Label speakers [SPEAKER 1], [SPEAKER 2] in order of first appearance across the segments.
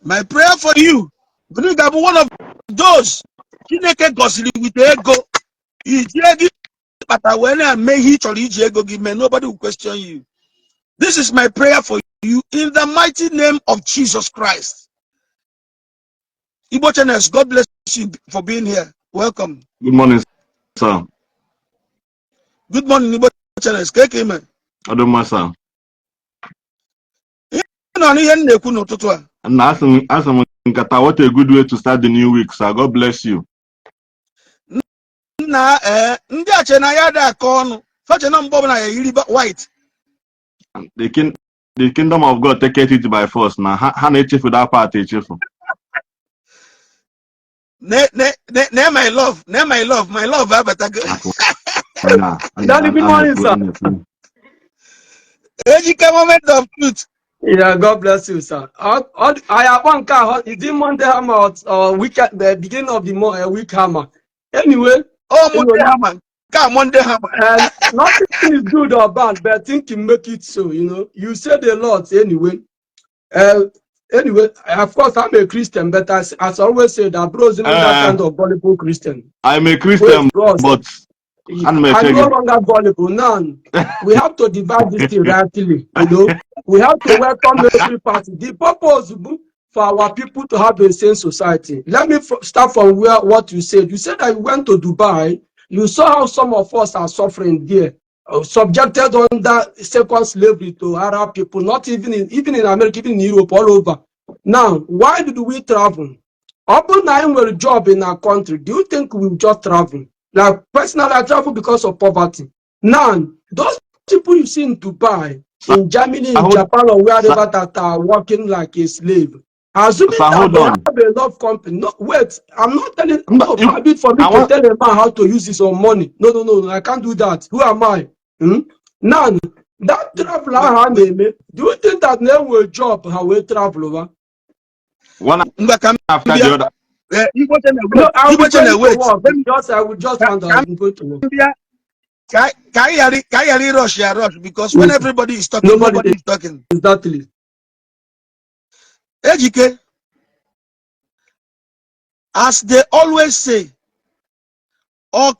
[SPEAKER 1] My prayer for you, one of those Chineke gosiri with ego. But when I may hit or nobody will question you. This is my prayer for you in the mighty name of Jesus Christ. Igbo channels, God bless you for being here. Welcome.
[SPEAKER 2] Good morning, sir.
[SPEAKER 1] Good morning, Igbo channels. Keke
[SPEAKER 2] I don't mind, sir.
[SPEAKER 1] And
[SPEAKER 2] what a good way to start the new week, sir. God bless you.
[SPEAKER 1] White.
[SPEAKER 2] The kingdom of God take it by force. Now, how chief with that party, chief?
[SPEAKER 1] My love, my love.
[SPEAKER 3] Good morning, sir.
[SPEAKER 1] Moment of truth.
[SPEAKER 3] Yeah, God bless you, sir. I have one car. Is it Monday hammer or weekend? The beginning of the week hammer. Anyway,
[SPEAKER 1] Monday hammer. Monday hammer.
[SPEAKER 3] And nothing is good or bad, but I think you make it so. You said a lot anyway. Anyway, of course, I'm a Christian, but as I always say, that bros not that kind of gullible Christian.
[SPEAKER 2] I'm a Christian, but
[SPEAKER 3] I'm no longer gullible. None. We have to divide this thing rightly. We have to welcome every party. The purpose for our people to have a sane society. Let me start from what you said. You said that you went to Dubai. You saw how some of us are suffering there, subjected under second slavery to Arab people, not even in America, even in Europe, all over. Now, why did we travel? Upon now we're a job in our country. Do you think we will just travel? Like personally, I travel because of poverty. Now, those people you see in Dubai, in Germany, in Japan, or wherever that are working like a slave. Assuming that they have a love company. No, wait, I'm not telling no habit for me to tell a man how to use his own money. No, I can't do that. Who am I? Now, that traveler, do you think that name will job how we travel over?
[SPEAKER 2] One after the other.
[SPEAKER 3] No, I will just hand out.
[SPEAKER 1] Can rush because when everybody is talking, nobody is talking.
[SPEAKER 3] Exactly.
[SPEAKER 1] Ejike, as they always say, or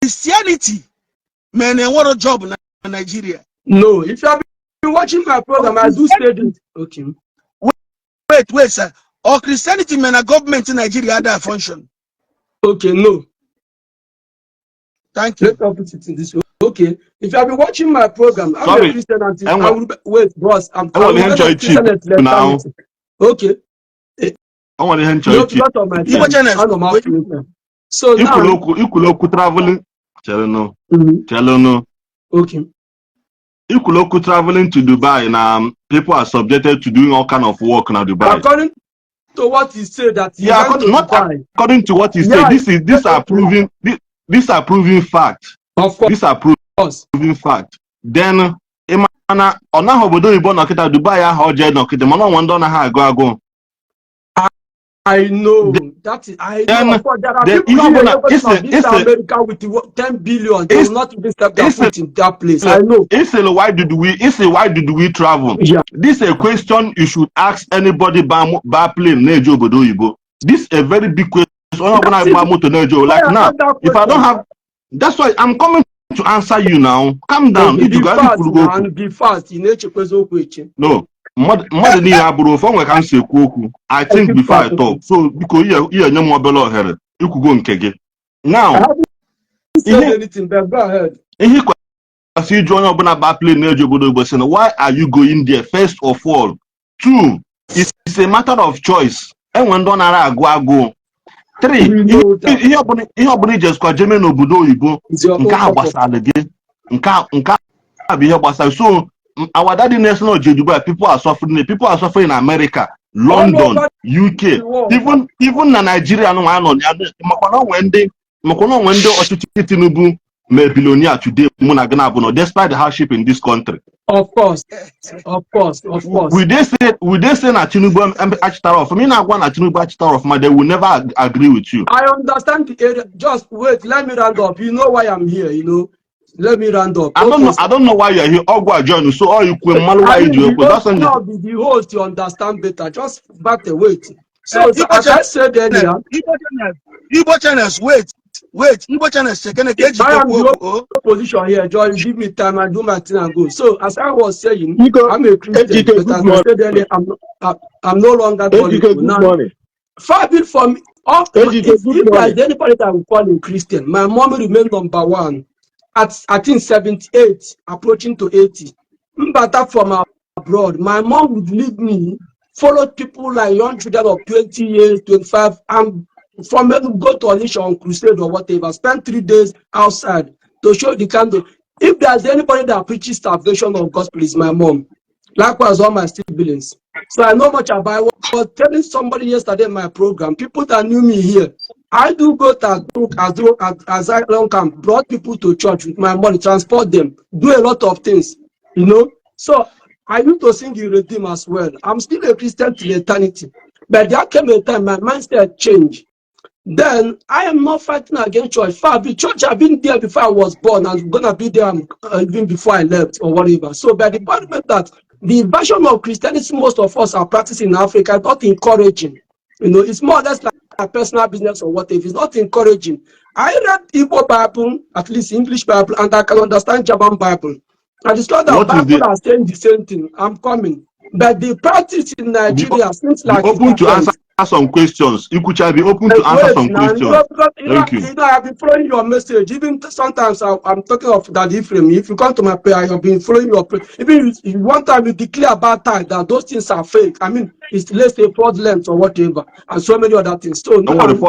[SPEAKER 1] Christianity, man, what a job in Nigeria.
[SPEAKER 3] No, if you have been watching my program, I do say this. Okay.
[SPEAKER 1] Wait, sir. Or Christianity, man, a government in Nigeria had a function.
[SPEAKER 3] Okay, no.
[SPEAKER 1] Thank you.
[SPEAKER 3] Let's put it in this way. Okay. If you have been watching my program, I'm a Christian until I will wait, boss. I'm a Christian now. Okay.
[SPEAKER 2] I want to enjoy it.
[SPEAKER 3] So now
[SPEAKER 2] you could traveling.
[SPEAKER 3] Okay.
[SPEAKER 2] You traveling to Dubai now. People are subjected to doing all kind of work in Dubai.
[SPEAKER 3] According to what he said, that he
[SPEAKER 2] according to what he said. These are proven fact.
[SPEAKER 3] Of course.
[SPEAKER 2] These are proven fact. Then Dubai
[SPEAKER 3] I know that is, I know. But there are people in America with 10 billion. They will not even step their foot in that place. I know.
[SPEAKER 2] Why did we travel?
[SPEAKER 3] Yeah.
[SPEAKER 2] This is a question you should ask anybody by plane. This is a very big question. Like now, if I don't have, that's why I'm coming to answer you now. Calm down.
[SPEAKER 3] Be fast.
[SPEAKER 2] No. I think before I talk. So because you are more below here, you could go and keg it. Now,
[SPEAKER 3] I haven't said anything, but go ahead.
[SPEAKER 2] Why are you going there? First of all, two, it's a matter of choice. And when don't go. Three, so our daddy national Dubai, people are suffering. People are suffering in America, London, UK, even in Nigeria. When they billionaire today, despite the hardship in this country.
[SPEAKER 3] Of course.
[SPEAKER 2] We they say that Tinubu Attire of me now one Tinubu Attire of they will never agree with you.
[SPEAKER 3] I understand the area. Just wait, let me round up. You know why I'm here, Let me round up.
[SPEAKER 2] I don't know why you're here. Ogwa John, so all you can why you do. That's
[SPEAKER 3] now be the host, you understand better. Just back the weight. So as I said earlier,
[SPEAKER 1] Igbo channels, wait. Igbo channels,
[SPEAKER 3] I am your position here. Joy, give me time. I do my thing and go. So as I was saying, I'm a Christian, but as I said earlier, I'm no longer Catholic. Now, far be from if there's anybody that will call him Christian, my mom remained number one at I think 78, approaching to 80. But from abroad, my mom would leave me, follow people like young children of 20 years, 25, and from them go to Ishi on crusade or whatever, spend 3 days outside to show the candle. If there's anybody that preaches salvation of gospel, is my mom. Likewise, all my siblings. So I know much about. I was telling somebody yesterday in my program, people that knew me here, I do go to as I long camp, brought people to church with my money, transport them, do a lot of things, you know. So I used to sing in Redeem as well. I'm still a Christian till eternity. But there came a time my mindset changed. Then I am not fighting against church. The church I've been there before I was born, and gonna be there even before I left or whatever. So by the point that the version of Christianity most of us are practicing in Africa, not encouraging. You know, it's more or less like a personal business or whatever. It's not encouraging. I read Igbo Bible, at least English Bible, and I can understand German Bible. I discovered that Bible are saying the same thing. I'm coming. But the practice in Nigeria seems like
[SPEAKER 2] open to answer some questions. You could be open to answer some questions.
[SPEAKER 3] Thank you. I've been following your message. Even sometimes I'm talking of that Ephraim. If you come to my prayer, I've been following your prayer. Even if one time you declare about time that those things are fake. I mean, it's let's say fraudulent or whatever, and so many other things. So nobody's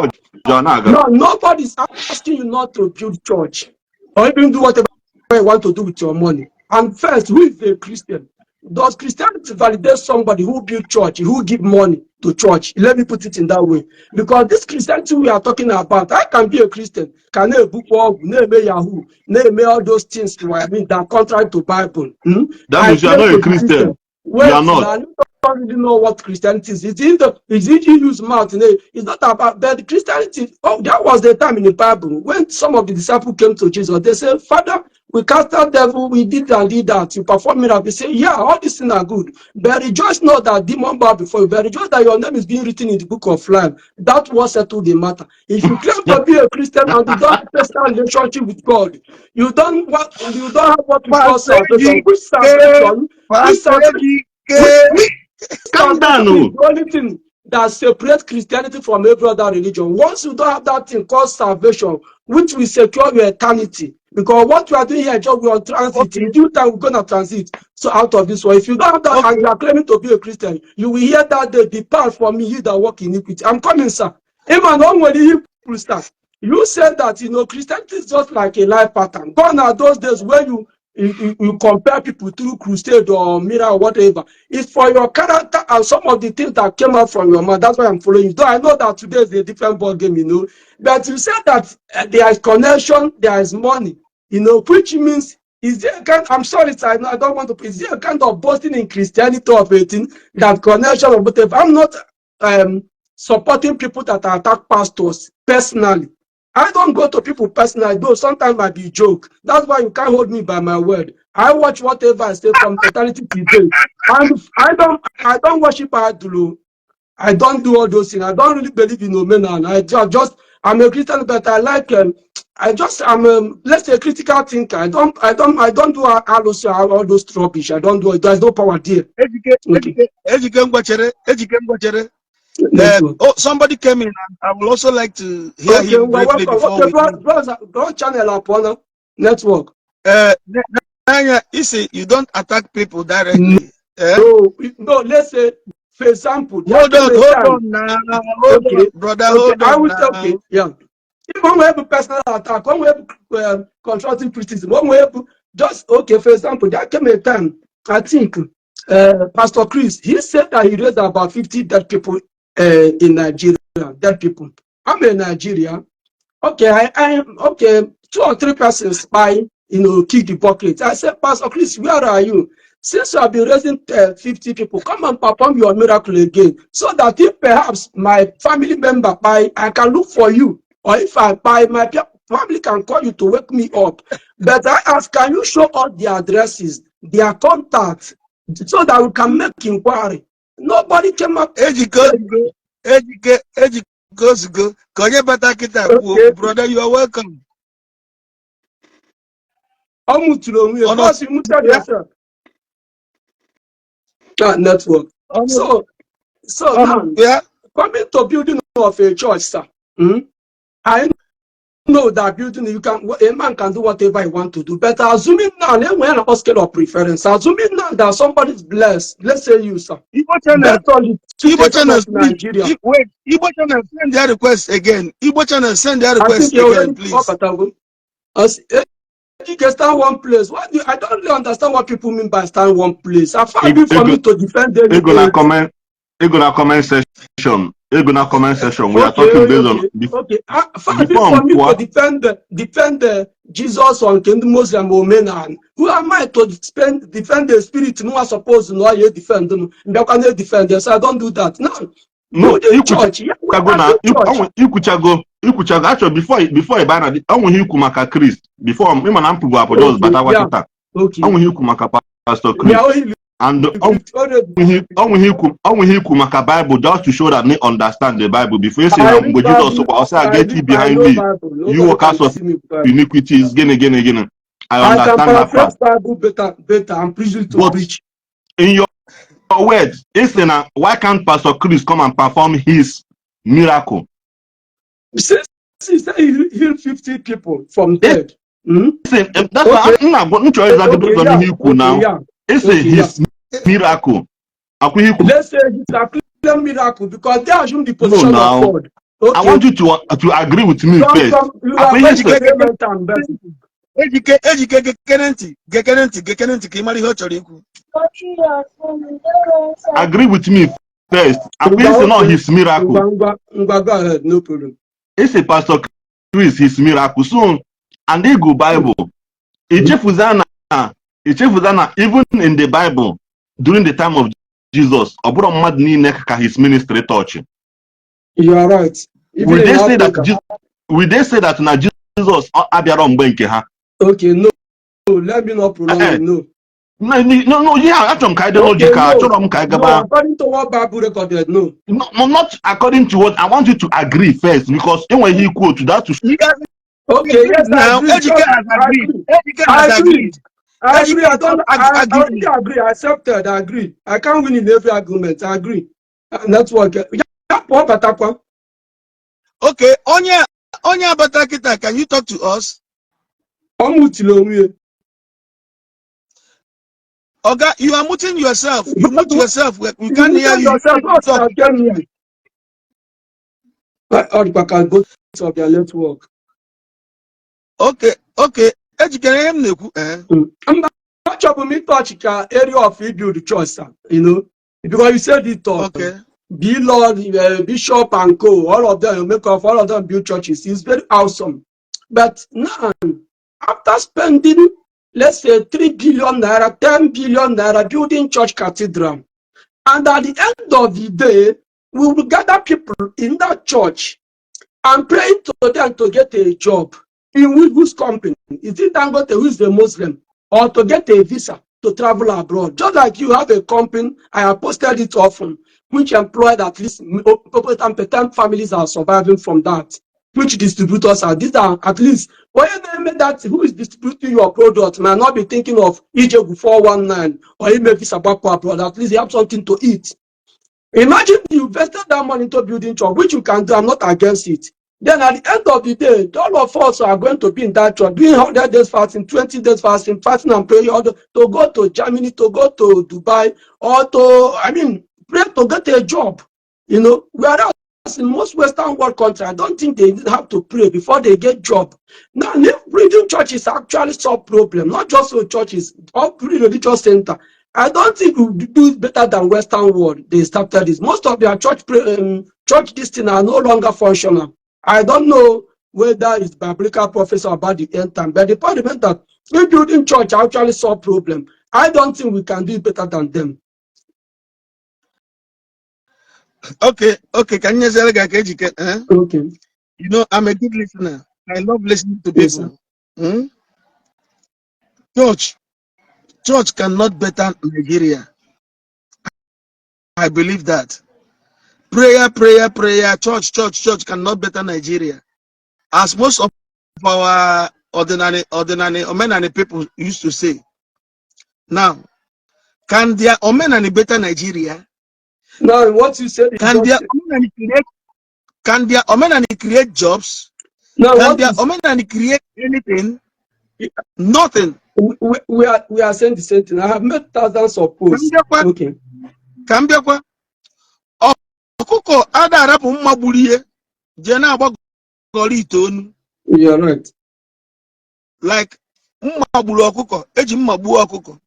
[SPEAKER 3] asking you not to build church or even do whatever you want to do with your money. And first, who is a Christian? Does Christianity validate somebody who build church, who give money to church? Let me put it in that way. Because this Christianity we are talking about, I can be a Christian, can name book, name Yahoo, name all those things, I mean, that are contrary to Bible.
[SPEAKER 2] That means you are not a Christian.
[SPEAKER 3] Wait, you are not. I don't really know what Christianity is. It's easy use mouth. It's not about, but Christianity, that was the time in the Bible when some of the disciples came to Jesus. They said, Father, we cast out devil, we did and did that. You perform miracles. They say, yeah, all these things are good. But rejoice not that demon bow before you. But rejoice that your name is being written in the book of life. That was settled the matter. If you claim to be a Christian and you don't have a personal relationship with God, you don't have what we call salvation. Which salvation?
[SPEAKER 2] Calm down.
[SPEAKER 3] The only thing that separates Christianity from every other religion. Once you don't have that thing called salvation, which will secure your eternity, because what you are doing here, just we are on transit. In due time, we're gonna transit. So out of this one, if you don't have that and you are claiming to be a Christian, you will hear that day, depart from me, you that walk in iniquity. I'm coming, sir. Even when you start, you said that Christianity is just like a life pattern. Gone are those days where you compare people through crusade or mirror or whatever. It's for your character and some of the things that came out from your mind. That's why I'm following you. Though I know that today is a different ball game, But you said that there is connection, there is money, which means is there a kind? I'm sorry, I don't want to. Is there a kind of boasting in Christianity of it that connection or whatever? I'm not supporting people that attack pastors personally. I don't go to people personally, though sometimes might be a joke. That's why you can't hold me by my word. I watch whatever I say from eternity to date. And I don't worship Idol. I don't do all those things. I don't really believe in Omenala. I'm a Christian, but I like I'm let's say critical thinker. I don't do all those rubbish. I don't do it. There's no power there.
[SPEAKER 1] Somebody came in. I would also like to hear him briefly before
[SPEAKER 3] we channel upon network.
[SPEAKER 1] You see, you don't attack people directly.
[SPEAKER 3] No, let's say, for example,
[SPEAKER 1] hold on now, brother.
[SPEAKER 3] I will tell you, yeah. If one way personal attack, one way constructive criticism, one way just for example, there came a time, I think, Pastor Chris, he said that he raised about 50 dead people in Nigeria, dead people. I'm in Nigeria. Okay, okay, 2 or 3 persons spy, kick the bucket. I said, Pastor Chris, where are you? Since you have been raising 50 people, come and perform your miracle again, so that if perhaps my family member buy, I can look for you, or if I buy my family can call you to wake me up. But I ask, can you show us their addresses, their contacts, so that we can make inquiry? Nobody came up. Okay.
[SPEAKER 1] Brother, you are welcome.
[SPEAKER 3] Because you muted yourself. Network. So now, coming to building of a church, sir. I know that building, a man can do whatever he wants to do. But assuming now, when on a scale of preference, assuming now that somebody is blessed, let's say you, sir.
[SPEAKER 1] Igbo channel,
[SPEAKER 3] Nigeria.
[SPEAKER 1] wait, Igbo channel, send their request again. Igbo channel, send their request again, please.
[SPEAKER 3] You can stand one place. I don't really understand what people mean by stand one place. I find it for me to defend them.
[SPEAKER 2] They're gonna comment section. We are talking based on.
[SPEAKER 3] Okay. I find it for me to defend Jesus on Kingdom Muslim Omenala. Who am I to defend the spirit? No, I suppose no, I defend them. They can't defend them, so I don't do that. No, church.
[SPEAKER 2] Ikuchago. Actually, before I ban it, I want you to make a Chris. Before me man ampu apologize, but I want it. I want you to make a Pastor Chris. And I want you to make a Bible just to show that me understand the Bible. Before you say I'm going to also I get you behind me. You work out of iniquities again. I understand that part.
[SPEAKER 3] Bible better. I'm preaching to preach.
[SPEAKER 2] In your words, why can't Pastor Chris come and perform his miracle?
[SPEAKER 3] He healed 50 people from dead.
[SPEAKER 2] That's why I'm not sure now. It's his miracle.
[SPEAKER 3] Let's say it's a clear miracle because they assume the position of God.
[SPEAKER 2] Okay. I want you to agree with me first. Agree with me first. It's not his miracle.
[SPEAKER 3] Go ahead, no problem.
[SPEAKER 2] It's a Pastor Chris, his miracle. So, and they go Bible. Even in the Bible, during the time of Jesus, his ministry touch.
[SPEAKER 3] You are right.
[SPEAKER 2] Will they say that now Jesus
[SPEAKER 3] okay, no, let me not prolong it, no.
[SPEAKER 2] No, yeah, that's some kind of logic.
[SPEAKER 3] According to what Bible recorded, no.
[SPEAKER 2] No, not according to what I want you to agree first, because when he quote that to
[SPEAKER 3] okay, yes, now I agree. I agree. I accepted. I agree. I can't win in every argument. I agree. That's what.
[SPEAKER 1] Okay, Onya Batakita, can you talk to us? Oga, you are muting yourself. You mute yourself. We can't hear you.
[SPEAKER 3] I can go to their network.
[SPEAKER 1] Okay. I'm
[SPEAKER 3] not sure me touch area of the church, you know, because you said it all.
[SPEAKER 1] Okay.
[SPEAKER 3] Be Lord, Bishop and Co. All of them make up. All of them build churches. It's very awesome. But now, after spending, let's say 3 billion naira, 10 billion naira building church cathedral, and at the end of the day, we will gather people in that church and pray to them to get a job. In whose company? Is it Dangote who is the Muslim? Or to get a visa to travel abroad? Just like you have a company, I have posted it often, which employed at least 10 families are surviving from that. Which distributors are? These are at least, when you name that who is distributing your product may not be thinking of Isiagu 419 or even visa back abroad. At least you have something to eat. Imagine you invested that money into building church, which you can do. I'm not against it. Then at the end of the day, all of us are going to be in that church, doing 100 days fasting, 20 days fasting and prayer, to go to Germany, to go to Dubai, or pray to get a job. You know, whereas in most Western world countries, I don't think they have to pray before they get job. Now, building churches actually solve problem, not just for churches, all religious center. I don't think we do it better than Western world. They started this. Most of their church this thing are no longer functional. I don't know whether it's biblical prophecy about the end time, but the point is that we building church actually solve problem. I don't think we can do it better than them.
[SPEAKER 1] Okay. Can you say
[SPEAKER 3] okay?
[SPEAKER 1] You know, I'm a good listener. I love listening to
[SPEAKER 3] Yes,
[SPEAKER 1] people. Hmm? Church cannot better Nigeria. I believe that. Prayer. Church cannot better Nigeria. As most of our ordinary Omenala people used to say. Now, can their Omenala better Nigeria?
[SPEAKER 3] Now, what you said is
[SPEAKER 1] Can their Omenala create jobs?
[SPEAKER 3] now
[SPEAKER 1] Can
[SPEAKER 3] what
[SPEAKER 1] their
[SPEAKER 3] is
[SPEAKER 1] Omenala create anything? Nothing.
[SPEAKER 3] we are saying the same thing. I have made thousands of posts. Okay.
[SPEAKER 1] Kambiakwa. Ọkụkọ ada arapụ mma gburu ihe jee na-agbagọrọ ite onu.
[SPEAKER 3] You are right.
[SPEAKER 1] Like mma gburu ọkụkọ, eji mma gbuo ọkụkọ.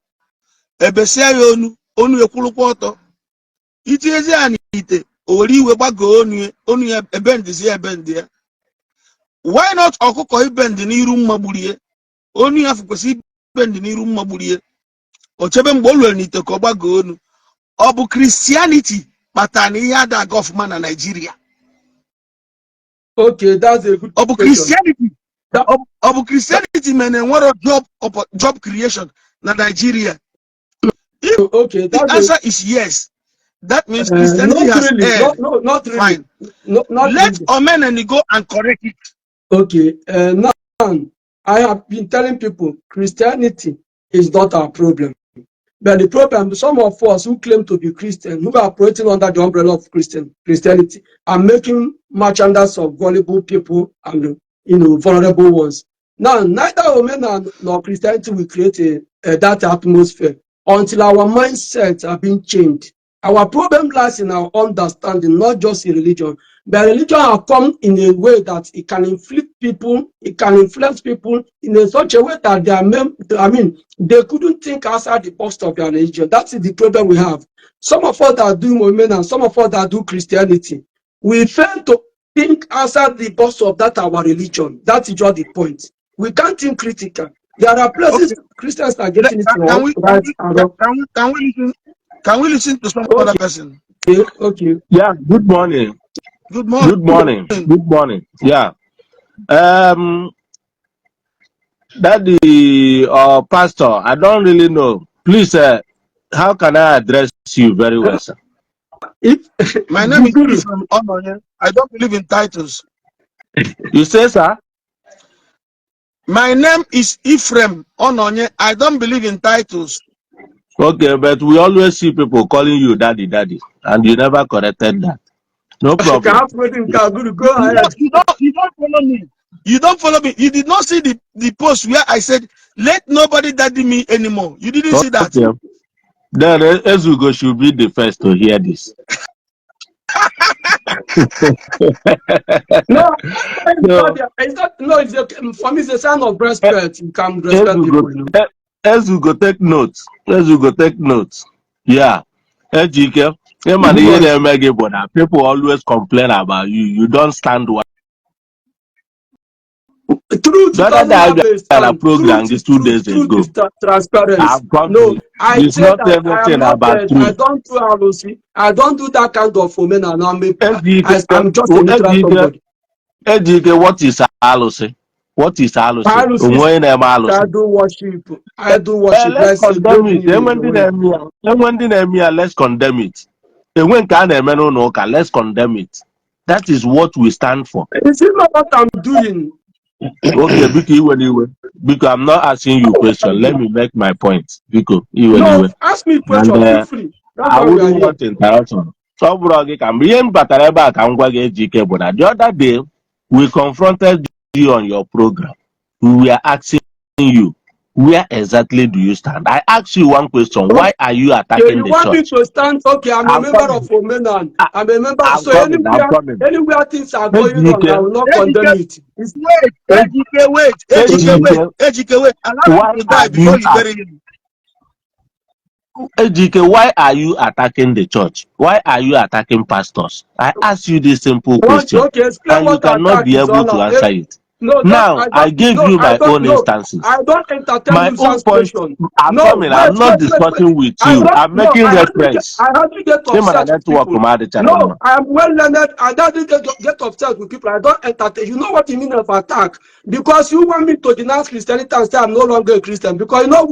[SPEAKER 1] Ebesia ya onu ekwulukwa ọtọ. Itinyezi ya n'ite, o were iwe gbagoo onu ya ebendizi ya ebendi ya. Why not ọkụkọ ibendi n'iru mma gburu ihe? Onu ya kwesịrị ibendi n'iru mma gburu ihe. O chebe mgbe o lụrụ n'ite ka ọ gbagoo onu. Ọ bụ Christianity kpatara ihe ada aga ọfụma na Nigeria.
[SPEAKER 3] Okay, that's a good question.
[SPEAKER 1] Christianity man enwere job creation na Nigeria. If
[SPEAKER 3] okay,
[SPEAKER 1] the answer is yes, that means Christianity has erred.
[SPEAKER 3] Not really.
[SPEAKER 1] Fine.
[SPEAKER 3] Not
[SPEAKER 1] Let
[SPEAKER 3] really.
[SPEAKER 1] Omenala go and correct it.
[SPEAKER 3] Okay, now I have been telling people Christianity is not our problem. But the problem, some of us who claim to be Christian, who are operating under the umbrella of Christianity, are making merchandise of gullible people and vulnerable ones. Now, neither Omenala nor Christianity will create that atmosphere until our mindsets are being changed. Our problem lies in our understanding, not just in religion. But religion has come in a way that it can inflict people, it can influence people in such a way that they couldn't think outside the box of their religion. That's the problem we have. Some of us that do Omenala, some of us that do Christianity, we fail to think outside the box of that our religion. That is just the point. We can't think critical. There are places Christians are getting it wrong.
[SPEAKER 1] Can we listen to some other person?
[SPEAKER 3] Okay.
[SPEAKER 2] Yeah, good morning.
[SPEAKER 1] Good morning.
[SPEAKER 2] Good morning. Good morning. Yeah. Daddy or pastor, I don't really know. Please, how can I address you very well, sir?
[SPEAKER 1] My name is Ili from Ọmenala. I don't believe in titles.
[SPEAKER 2] You say, sir?
[SPEAKER 1] My name is Ephraim Ọmenala. I don't believe in titles.
[SPEAKER 2] Okay, but we always see people calling you daddy, and you never corrected that. No problem.
[SPEAKER 3] Go ahead.
[SPEAKER 1] You don't follow me. You don't follow me. You did not see the post where I said, let nobody daddy me anymore. You didn't see that.
[SPEAKER 2] Then Ezugo should be the first to hear this.
[SPEAKER 3] For me, it's a sign of respect. You can respect people.
[SPEAKER 2] Ezugo take notes. Ezugo take notes. Yeah. Ejike, people always complain about you. You don't stand one.
[SPEAKER 3] Truth
[SPEAKER 2] program this 2 days ago.
[SPEAKER 3] Transparency. No, I say that I am not dead. I don't do ROC. I don't do that kind of Omenala. I'm just a neutral somebody.
[SPEAKER 2] Ejike, what is ROC? What is ROC?
[SPEAKER 3] I do worship.
[SPEAKER 2] Let's condemn it. Let's condemn it. Let's condemn it. That is what we stand for.
[SPEAKER 3] Is it not what I'm doing?
[SPEAKER 2] Okay, because I'm not asking you a question. Let me make my point. Because
[SPEAKER 3] ask me a question. Feel free.
[SPEAKER 2] I wouldn't want interruption. So, the other day, we confronted you on your program. We were asking you, where exactly do you stand? I asked you one question. Why are you attacking the church?
[SPEAKER 3] You want me to stand? Okay, I'm a member of Omenala. I'm a member. So anywhere things are going on, I will not condemn it.
[SPEAKER 1] Wait. Allow me to die before you bury him.
[SPEAKER 2] Ejike, why are you attacking the church? Why are you attacking pastors? I ask you this simple question, and you cannot be able to answer it.
[SPEAKER 3] No, don't,
[SPEAKER 4] Now
[SPEAKER 3] I
[SPEAKER 4] I
[SPEAKER 3] don't,
[SPEAKER 4] gave
[SPEAKER 3] no,
[SPEAKER 4] you
[SPEAKER 3] I
[SPEAKER 4] my
[SPEAKER 3] don't,
[SPEAKER 4] own
[SPEAKER 3] no,
[SPEAKER 4] instances.
[SPEAKER 3] I don't entertain
[SPEAKER 4] My own
[SPEAKER 3] nuisance
[SPEAKER 4] point,
[SPEAKER 3] question.
[SPEAKER 4] I'm
[SPEAKER 3] No,
[SPEAKER 4] coming.
[SPEAKER 3] wait,
[SPEAKER 4] I'm
[SPEAKER 3] wait,
[SPEAKER 4] not
[SPEAKER 3] wait, wait.
[SPEAKER 4] discussing with
[SPEAKER 3] I
[SPEAKER 4] you.
[SPEAKER 3] don't,
[SPEAKER 4] I'm
[SPEAKER 3] no,
[SPEAKER 4] making reference.
[SPEAKER 3] I hardly get
[SPEAKER 4] In my
[SPEAKER 3] upset with
[SPEAKER 4] network,
[SPEAKER 3] people. No, I am well learned. I don't get upset with people. I don't entertain. You know what you mean of attack? Because you want me to denounce Christianity and say I'm no longer a Christian. Because you know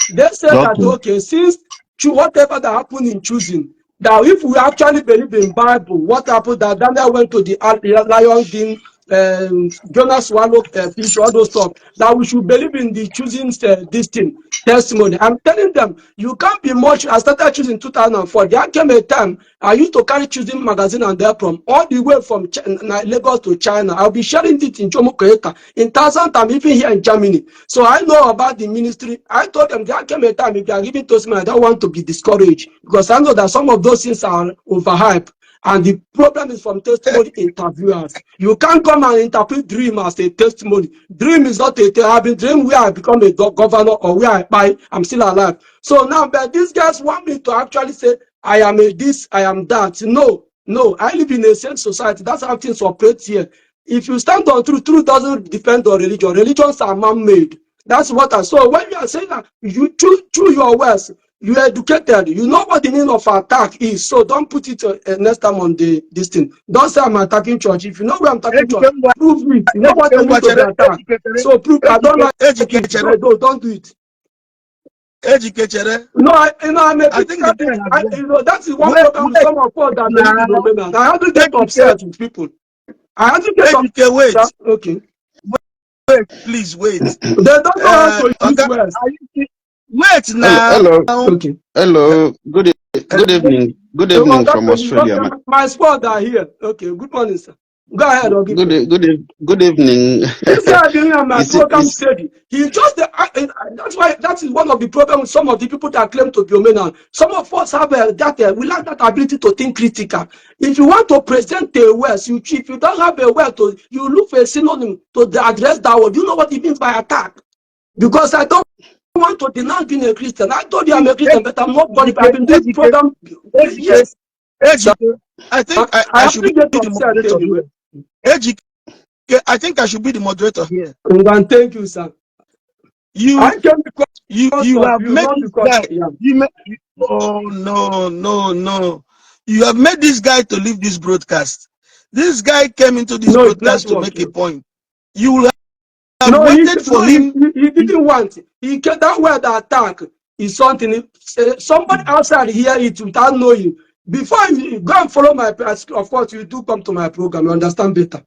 [SPEAKER 3] they say that,
[SPEAKER 4] Okay.
[SPEAKER 3] okay, since whatever that happened in choosing, that if we actually believe in Bible, what happened that Daniel went to the lion den, Jonah swallowed fish, all those stuff, that we should believe in the choosing this thing, testimony. I'm telling them, you can't be much. I started choosing 2004. There came a time I used to carry choosing magazine and there from all the way from Lagos to China. I'll be sharing it in Jomo Koeta, in thousand times, even here in Germany. So I know about the ministry. I told them there came a time if they are giving testimony, I don't want to be discouraged because I know that some of those things are overhyped. And the problem is from testimony interviewers. You can't come and interpret dream as a testimony. Dream is not a I've been dream where I become a governor or where I buy, I'm still alive. So now, but these guys want me to actually say, I am a this, I am that. No, no, I live in a sane society. That's how things operate here. If you stand on truth, truth doesn't depend on religion. Religions are man-made. That's what I saw. When you are saying that you choose your words, you are educated, you know what the meaning of attack is. So don't put it next time on this thing. Don't say I'm attacking church. If you know where I'm attacking church, prove it. You know what I mean to be attacked. So prove I don't like it. Don't do it. No, I'm a
[SPEAKER 1] I
[SPEAKER 3] bit
[SPEAKER 1] think the guy has
[SPEAKER 3] that is one
[SPEAKER 1] wait,
[SPEAKER 3] problem with some of us that believe
[SPEAKER 1] now.
[SPEAKER 3] in Omenala. I have to get
[SPEAKER 1] Ejike,
[SPEAKER 3] upset with people. I have to get upset.
[SPEAKER 1] wait,
[SPEAKER 3] Okay.
[SPEAKER 1] please wait.
[SPEAKER 3] They don't know how to use
[SPEAKER 1] Okay,
[SPEAKER 3] words.
[SPEAKER 1] wait
[SPEAKER 5] Hello,
[SPEAKER 1] now.
[SPEAKER 5] hello,
[SPEAKER 3] Okay.
[SPEAKER 5] hello. Good evening. Good evening from Australia.
[SPEAKER 3] My squad are here. Okay. Good morning, sir. Go ahead, Ogipe.
[SPEAKER 5] Good evening.
[SPEAKER 3] This guy being on my program
[SPEAKER 5] It's
[SPEAKER 3] steady. He just that's why that is one of the problems with some of the people that claim to be Omenala. Some of us have we lack that ability to think critical. If you want to present a word, if you don't have a word to, you look for a synonym to address that word. You know what it means by attack? Because I don't want to denounce being a Christian. I told you I'm a Christian, but I'm not born. I've been doing program. Yes, sir.
[SPEAKER 1] I think
[SPEAKER 3] I
[SPEAKER 1] I
[SPEAKER 3] have
[SPEAKER 1] should
[SPEAKER 3] to
[SPEAKER 1] be
[SPEAKER 3] get
[SPEAKER 1] the
[SPEAKER 3] upset
[SPEAKER 1] moderator
[SPEAKER 3] anyway.
[SPEAKER 1] here. Ejike, I think I should be the moderator here.
[SPEAKER 3] And thank you, sir.
[SPEAKER 1] You
[SPEAKER 3] I came because
[SPEAKER 1] you
[SPEAKER 3] of
[SPEAKER 1] have
[SPEAKER 3] you,
[SPEAKER 1] made
[SPEAKER 3] not
[SPEAKER 1] this
[SPEAKER 3] because
[SPEAKER 1] guy.
[SPEAKER 3] yeah.
[SPEAKER 1] Oh no. You have made this guy to leave this broadcast. This guy came into this
[SPEAKER 3] No, it's
[SPEAKER 1] broadcast to make a
[SPEAKER 3] network.
[SPEAKER 1] point. You will have
[SPEAKER 3] No,
[SPEAKER 1] waited for him.
[SPEAKER 3] he didn't want. He get that word attack is something. Somebody outside hear it without knowing. Before you go and follow my, of course, you do come to my program. You understand better.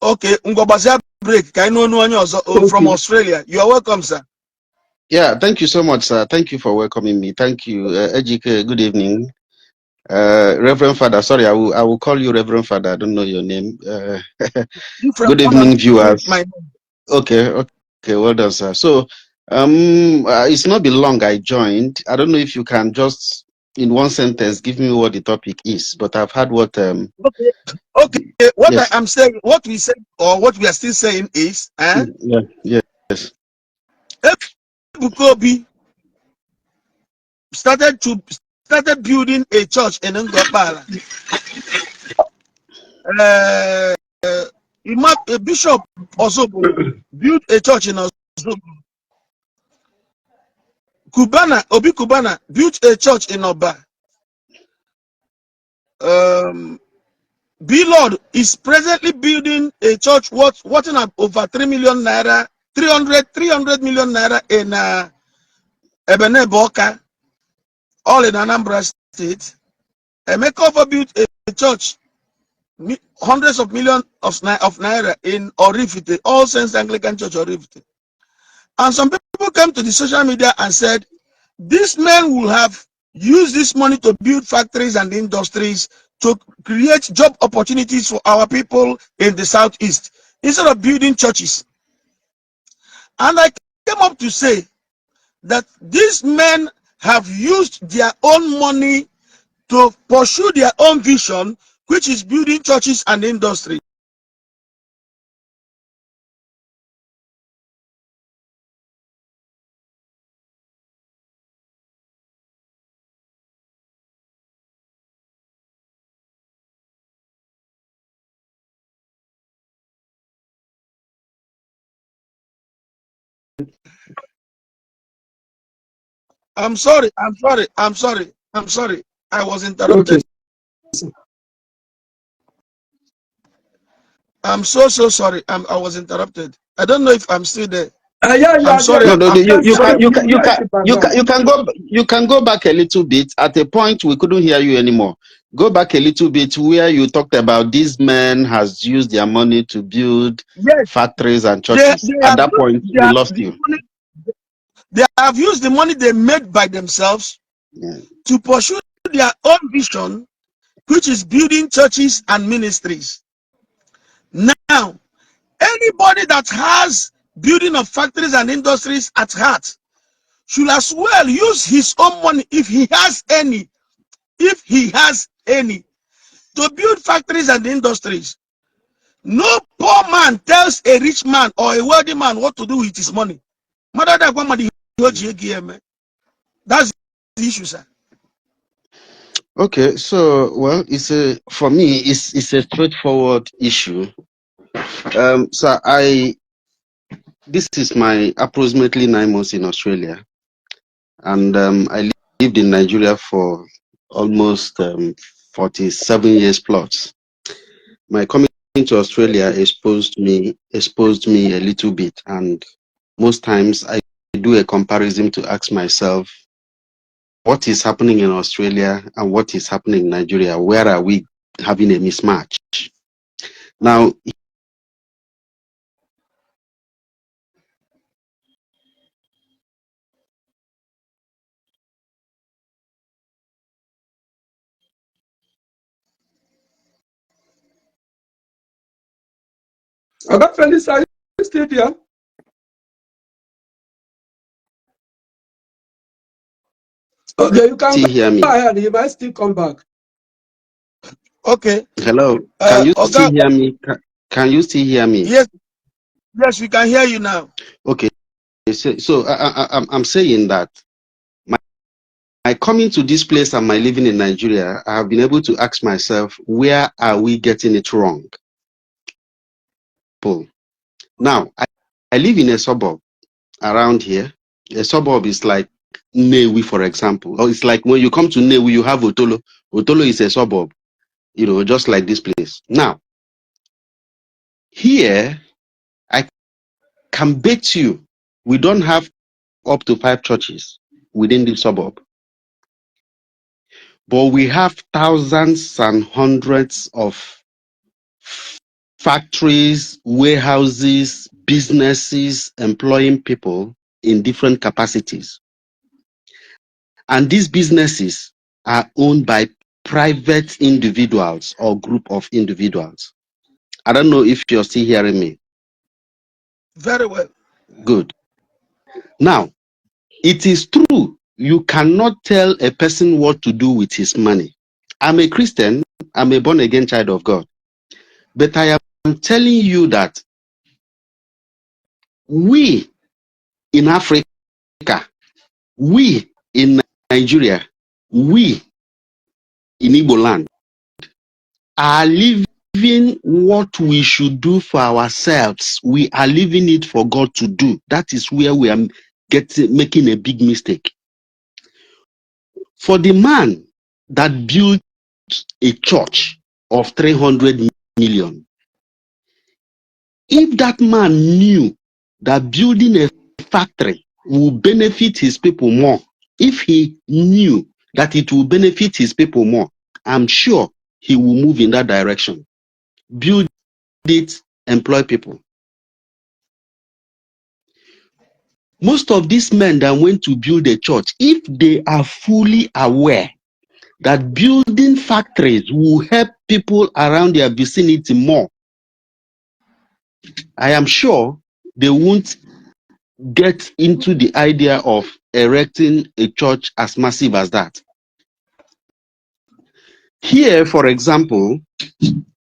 [SPEAKER 1] Okay, Ngobazia break. Can I know no one else from
[SPEAKER 3] Okay.
[SPEAKER 1] Australia? You are welcome, sir.
[SPEAKER 5] yeah. Thank you so much, sir. Thank you for welcoming me. Thank you, Ejike. Good evening, Reverend Father. Sorry, I will call you Reverend Father. I don't know your name.
[SPEAKER 1] Different
[SPEAKER 5] Good
[SPEAKER 1] father,
[SPEAKER 5] evening,
[SPEAKER 1] different
[SPEAKER 5] viewers.
[SPEAKER 1] my
[SPEAKER 5] Okay. Well done, sir. So, it's not been long I joined. I don't know if you can just in one sentence give me what the topic is, but I've had what
[SPEAKER 1] okay. Okay. What I
[SPEAKER 5] yes.
[SPEAKER 1] am saying, what we said, or what we are still saying is,
[SPEAKER 5] Yeah. Yes.
[SPEAKER 1] Ebuka Obi started building a church in Ngopala. A bishop also built a church in Ozobo. Obi Kubana built a church in Oba. B Lord is presently building a church worth over 3 million naira, 300 million naira in Ebene Boka, all in Anambra State. Emeka over built a church, hundreds of millions of naira in Orifite, All Saints Anglican Church Orifite. And some people came to the social media and said, these men will have used this money to build factories and industries to create job opportunities for our people in the southeast instead of building churches. And I came up to say that these men have used their own money to pursue their own vision, which is building churches and industry. I'm sorry. I was interrupted.
[SPEAKER 3] Okay.
[SPEAKER 1] I'm so sorry. I was interrupted. I don't know if I'm still there.
[SPEAKER 3] Yeah,
[SPEAKER 1] I'm sorry.
[SPEAKER 5] No, you can go back a little bit. At a point, we couldn't hear you anymore. Go back a little bit where you talked about these men has used their money to build
[SPEAKER 1] Yes,
[SPEAKER 5] factories and churches. At that point, we lost you.
[SPEAKER 1] They have used the money they made by themselves to pursue their own vision, which is building churches and ministries. Now, anybody that has building of factories and industries at heart should as well use his own money, if he has any, to build factories and industries. No poor man tells a rich man or a wealthy man what to do with his money. That's the issue, sir.
[SPEAKER 5] Okay, so well, for me, it's a straightforward issue. So this is my approximately 9 months in Australia, and I lived in Nigeria for almost 47 years plus. My coming to Australia exposed me a little bit, and most times I do a comparison to ask myself, what is happening in Australia and what is happening in Nigeria? Where are we having a mismatch? Now,
[SPEAKER 3] Felix, are you still there? Okay, you can
[SPEAKER 5] still hear me?
[SPEAKER 3] go ahead. You might still come back.
[SPEAKER 1] Okay.
[SPEAKER 5] Hello, can you still hear me? Can you still hear me?
[SPEAKER 1] Yes, we can hear you now.
[SPEAKER 5] Okay, so I'm saying that my coming to this place and my living in Nigeria, I have been able to ask myself, where are we getting it wrong? Now, I live in a suburb around here. A suburb is like Newi, for example. Or it's like when you come to Newi, you have Otolo. Otolo is a suburb, just like this place. Now, here, I can bet you we don't have up to 5 churches within the suburb. But we have thousands and hundreds of factories, warehouses, businesses employing people in different capacities. And these businesses are owned by private individuals or group of individuals. I don't know if you're still hearing me.
[SPEAKER 1] Very well.
[SPEAKER 5] Good. Now, it is true, you cannot tell a person what to do with his money. I'm a Christian, I'm a born-again child of God. But I am telling you that we in Africa, we in Nigeria, we in Igbo Land are living what we should do for ourselves. We are leaving it for God to do. That is where we are making a big mistake. For the man that built a church of 300 million, if that man knew that building a factory will benefit his people more, if he knew that it will benefit his people more, I'm sure he will move in that direction. Build it, employ people. Most of these men that went to build a church, if they are fully aware that building factories will help people around their vicinity more, I am sure they won't get into the idea of erecting a church as massive as that. Here, for example,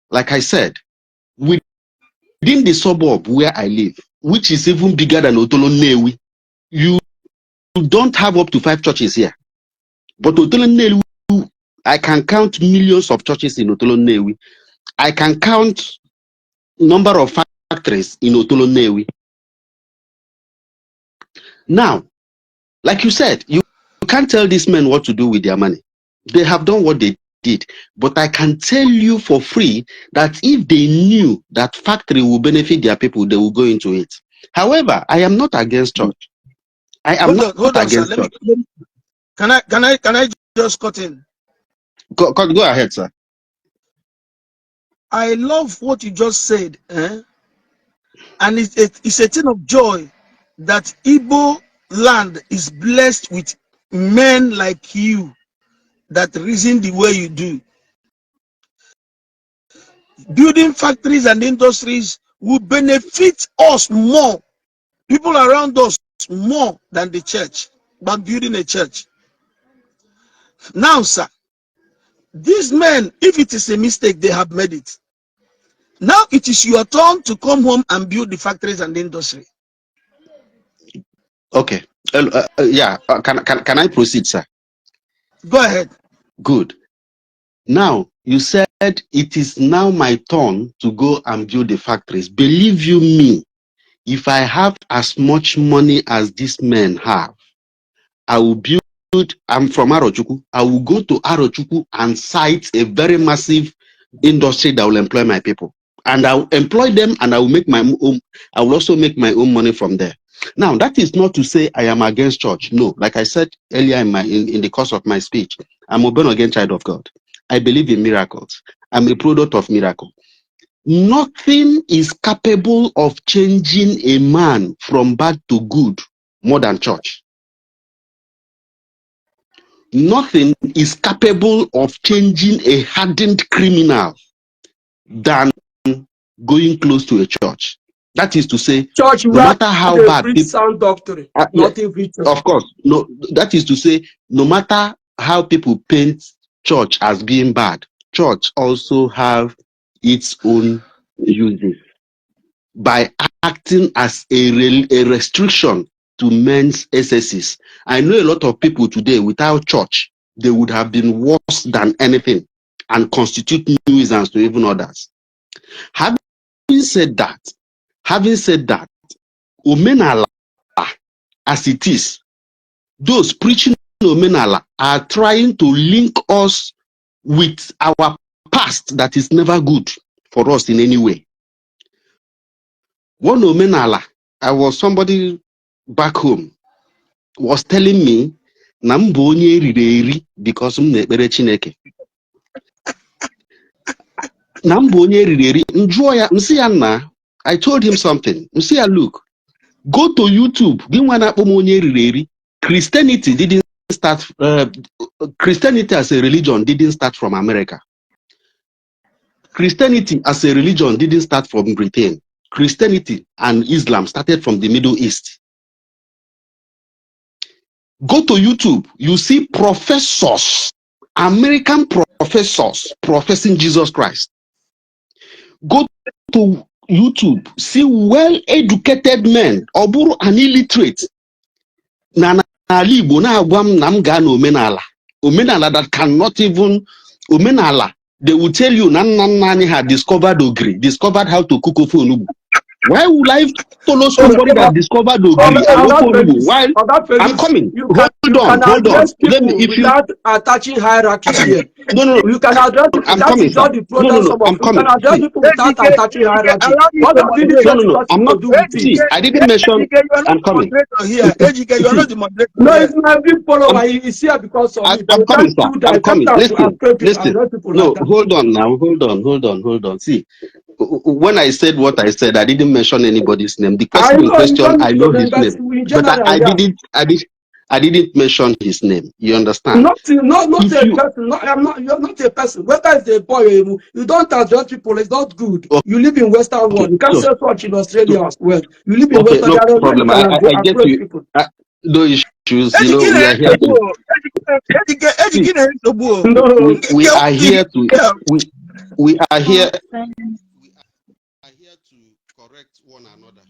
[SPEAKER 5] like I said, within the suburb where I live, which is even bigger than Otolo Newi, you don't have up to 5 churches here. But Otolo Newi, I can count millions of churches in Otolo Newi. I can count number of factories in Otolo Newi. Now, like you said, you can't tell these men what to do with their money. They have done what they did. But I can tell you for free that if they knew that factory will benefit their people, they will go into it. However, I am not against church. I am not against church.
[SPEAKER 1] Can I just cut in?
[SPEAKER 5] Go ahead, sir.
[SPEAKER 1] I love what you just said, and it's a thing of joy that Igbo land is blessed with men like you that reason the way you do. Building factories and industries will benefit us more, people around us more than the church, but building a church. Now, sir, these men, if it is a mistake, they have made it. Now it is your turn to come home and build the factories and the industry.
[SPEAKER 5] Okay. Can I proceed, sir?
[SPEAKER 1] Go ahead.
[SPEAKER 5] Good. Now, you said it is now my turn to go and build the factories. Believe you me, if I have as much money as these men have, I will build. I'm from Arochukwu. I will go to Arochukwu and site a very massive industry that will employ my people. And I will employ them, and I will make my own. I will also make my own money from there. Now, that is not to say I am against church. No, like I said earlier in the course of my speech, I'm a born-again child of God. I believe in miracles. I'm a product of miracle. Nothing is capable of changing a man from bad to good more than church. Nothing is capable of changing a hardened criminal than going close to a church. That is to say,
[SPEAKER 3] church,
[SPEAKER 5] no matter how bad
[SPEAKER 3] people, sound doctrine, nothing ritual.
[SPEAKER 5] Of course, no. That is to say, no matter how people paint church as being bad, church also have its own uses by acting as a restriction to men's excesses. I know a lot of people today, without church, they would have been worse than anything and constitute nuisance to even others. Having said that, Omenala, as it is, those preaching Omenala are trying to link us with our past that is never good for us in any way. One Omenala, somebody back home was telling me, na mbo onye eriri eri because m na-ekpere Chineke. Na mbo onye eriri eri, njụọ ya, msi ya na, I told him something. Msi ya, look, go to YouTube, gị nwa na-akpọ m onye eriri eri. Christianity didn't start, Christianity as a religion didn't start from America. Christianity as a religion didn't start from Britain. Christianity and Islam started from the Middle East. Go to YouTube, you see professors, American professors professing Jesus Christ. Go to YouTube, see well-educated men, oburu and illiterate. Na Igbo na agwam na m ga na Omenala. Omenala that cannot even, Omenala, they will tell you Nani had discovered Ogri, discovered how to cook ofe onugbu. Why would I follow somebody that discovered Ogri? While I'm coming, hold on. Let me, if you
[SPEAKER 3] attaching hierarchy here.
[SPEAKER 5] No.
[SPEAKER 3] You can address people.
[SPEAKER 5] I'm
[SPEAKER 3] that
[SPEAKER 5] coming,
[SPEAKER 3] is not the product
[SPEAKER 5] I'm coming.
[SPEAKER 3] You can address people without attaching hierarchy. What does the
[SPEAKER 5] I'm not. See, I didn't mention. I'm coming.
[SPEAKER 1] Here, Ejike, you are not the moderator.
[SPEAKER 3] No, it's my big follower. He's here because of me.
[SPEAKER 5] I'm coming, sir. I'm coming. Listen. No, hold on now. Hold on. See, when I said what I said, I didn't mention anybody's name. The person in question, I know his name, but I didn't mention his name. You understand?
[SPEAKER 3] Not a person. You're not a person. Whether it's a boy or you don't address people. It's not good. Okay. You live in Western world. You can't say such in Australia as well. You live in Western world.
[SPEAKER 5] No problem. I get you. No issues. You know, we are here to. We are here to. We are here. To correct one another.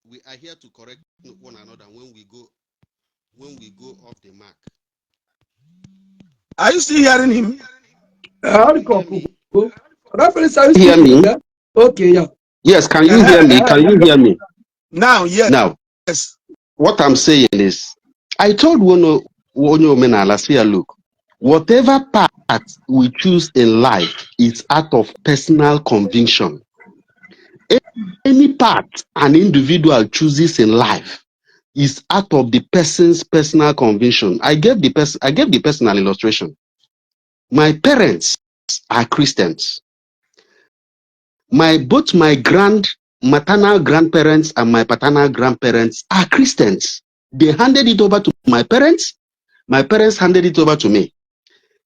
[SPEAKER 5] We are here to correct one another when we go off the mark.
[SPEAKER 1] Are you still hearing him?
[SPEAKER 3] Reference, are you
[SPEAKER 5] hear me?
[SPEAKER 3] Okay, yeah.
[SPEAKER 5] Yes, can you hear me? Can you hear me?
[SPEAKER 1] Now, yes.
[SPEAKER 5] Now,
[SPEAKER 1] yes.
[SPEAKER 5] what I'm saying is, I told Wono Omenala, see, look, whatever path we choose in life is out of personal conviction. Any path an individual chooses in life is out of the person's personal conviction. I gave the personal illustration. My parents are Christians. Both my maternal grandparents and my paternal grandparents are Christians. They handed it over to my parents handed it over to me.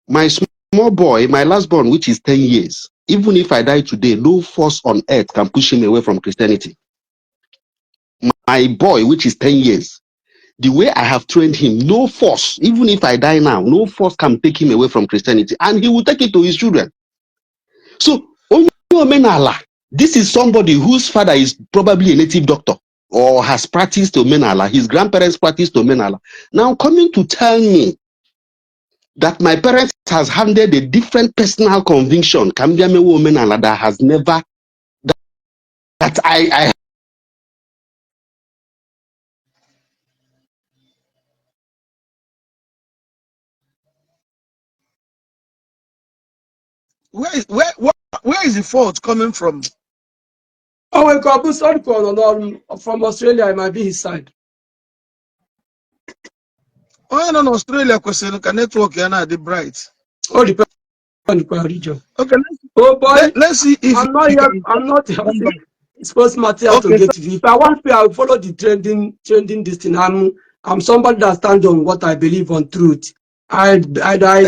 [SPEAKER 5] My small boy, my last born, which is 10 years, even if I die today, no force on earth can push him away from Christianity. My boy, which is 10 years, the way I have trained him, no force, even if I die now, no force can take him away from Christianity, and he will take it to his children. So, Omenala, this is somebody whose father is probably a native doctor or has practiced Omenala. His grandparents practiced Omenala. Now coming to tell me that my parents has handed a different personal conviction, Omenala, that has never, that I
[SPEAKER 1] Where is the fault coming from?
[SPEAKER 3] Oh, well, God, sorry, from Australia, it might be his side.
[SPEAKER 1] Oh, no, Australia, question, can network are the bright.
[SPEAKER 3] Oh, depends on the region.
[SPEAKER 1] Okay, let's see if
[SPEAKER 3] I'm not supposed Mathias to get TV. If I want to, I'll follow the trending this thing. I'm somebody that stands on what I believe on truth. I dislike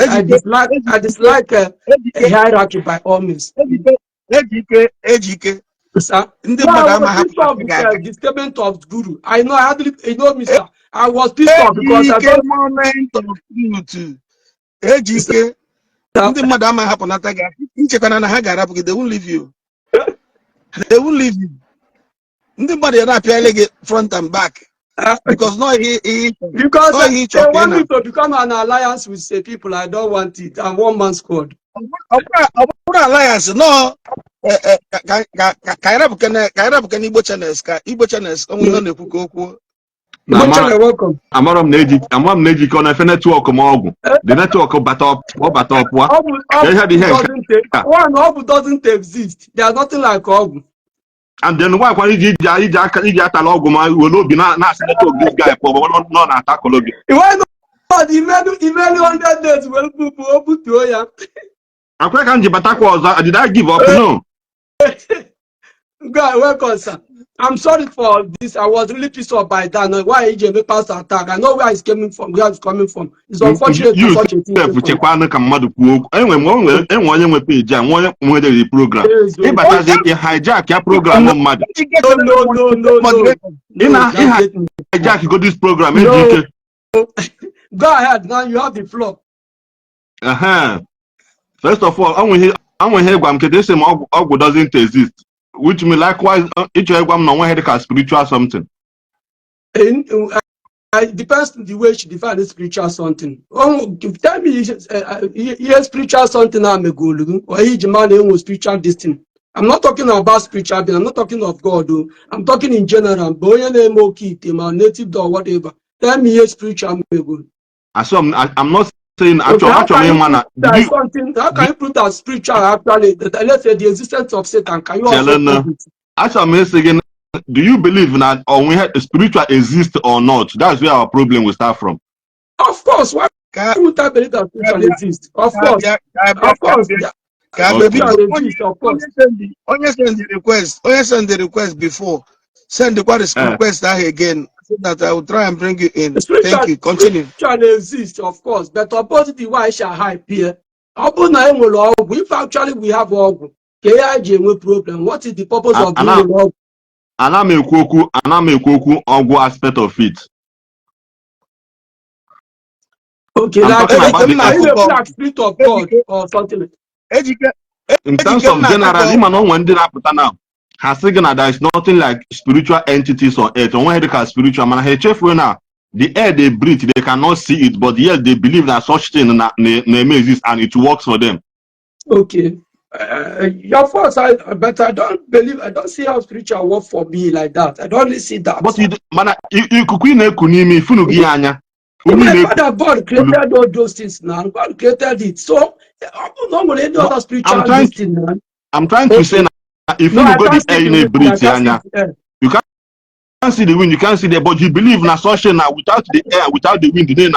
[SPEAKER 3] a hierarchy by all means.
[SPEAKER 1] Ejike.
[SPEAKER 3] Sir, the statement of Guru. I know, Mister. I was pissed off because I don't
[SPEAKER 1] moment of truth. Ejike. Ndị mmadụ ama hapụnata gị nchekwana na ha ga-arapụ gị, they won't leave you. They won't leave you. Ndị mmadụ na-apịale gị front and back because they want me to become an alliance with say people. I don't want it. I'm one man squad. Alliance no. Ka irapụ ka Igbo channels onwe nọ na-ekwu ka okwu.
[SPEAKER 3] Welcome.
[SPEAKER 2] I'm Neji on a network of the network bata up.
[SPEAKER 3] One doesn't exist. There's nothing like Ogu.
[SPEAKER 2] And then why this guy for non attack Olobi?
[SPEAKER 3] Why not? Even 100 days will open to ya.
[SPEAKER 2] Did I give up? No.
[SPEAKER 3] God, welcome, sir. I'm sorry for this. I was really pissed off by that. Why EJ pastor attack? I know where it's coming from. Where it's coming from. It's unfortunate.
[SPEAKER 2] You such a thing. Hijack your program. No. Hijack go this program.
[SPEAKER 3] No. Go ahead. Now you have the floor.
[SPEAKER 2] First of all, I'm here. This Ogwu doesn't exist. Which means likewise, each of them know a spiritual something.
[SPEAKER 3] It depends on the way she defines the spiritual something. Tell me, spiritual something I'm a good or each man who spiritual destiny. I'm not talking about spiritual being, I'm not talking of God. I'm talking in general. Native or whatever. Tell me spiritual good.
[SPEAKER 2] I'm not saying actually
[SPEAKER 3] how can you prove that spiritual actually let's say the existence of Satan? Can you also
[SPEAKER 2] saying, do you believe that or we have spiritual exist or not? That's where our problem will start from.
[SPEAKER 3] Of course, why would I believe that spiritual exists? Of course.
[SPEAKER 1] Only send the request before. Send the request again. That I will try and bring you in. Thank you. Continue.
[SPEAKER 3] Spiritual exists, of course, but opposite why shall hype here? If actually we have all problem, what is the purpose of doing all?
[SPEAKER 2] And I'm a Ogwu aspect of it.
[SPEAKER 3] Okay, like spirit of God or something.
[SPEAKER 2] In terms of general, even now. Has taken that there is nothing like spiritual entities on earth. On when they spiritual man, the air they breathe, they cannot see it, but yet they believe that such thing may exist and it works for them.
[SPEAKER 3] Okay. Your fault, but I don't see how spiritual work for me like that. I don't really see that.
[SPEAKER 2] But you could
[SPEAKER 3] my father God created all those things now. God created it. So normally any other spiritual thing, man.
[SPEAKER 2] I'm trying to say that if you go the air in a breeze, you can't see the wind, you can't see the, but you believe in assumption now without the air, without the wind, then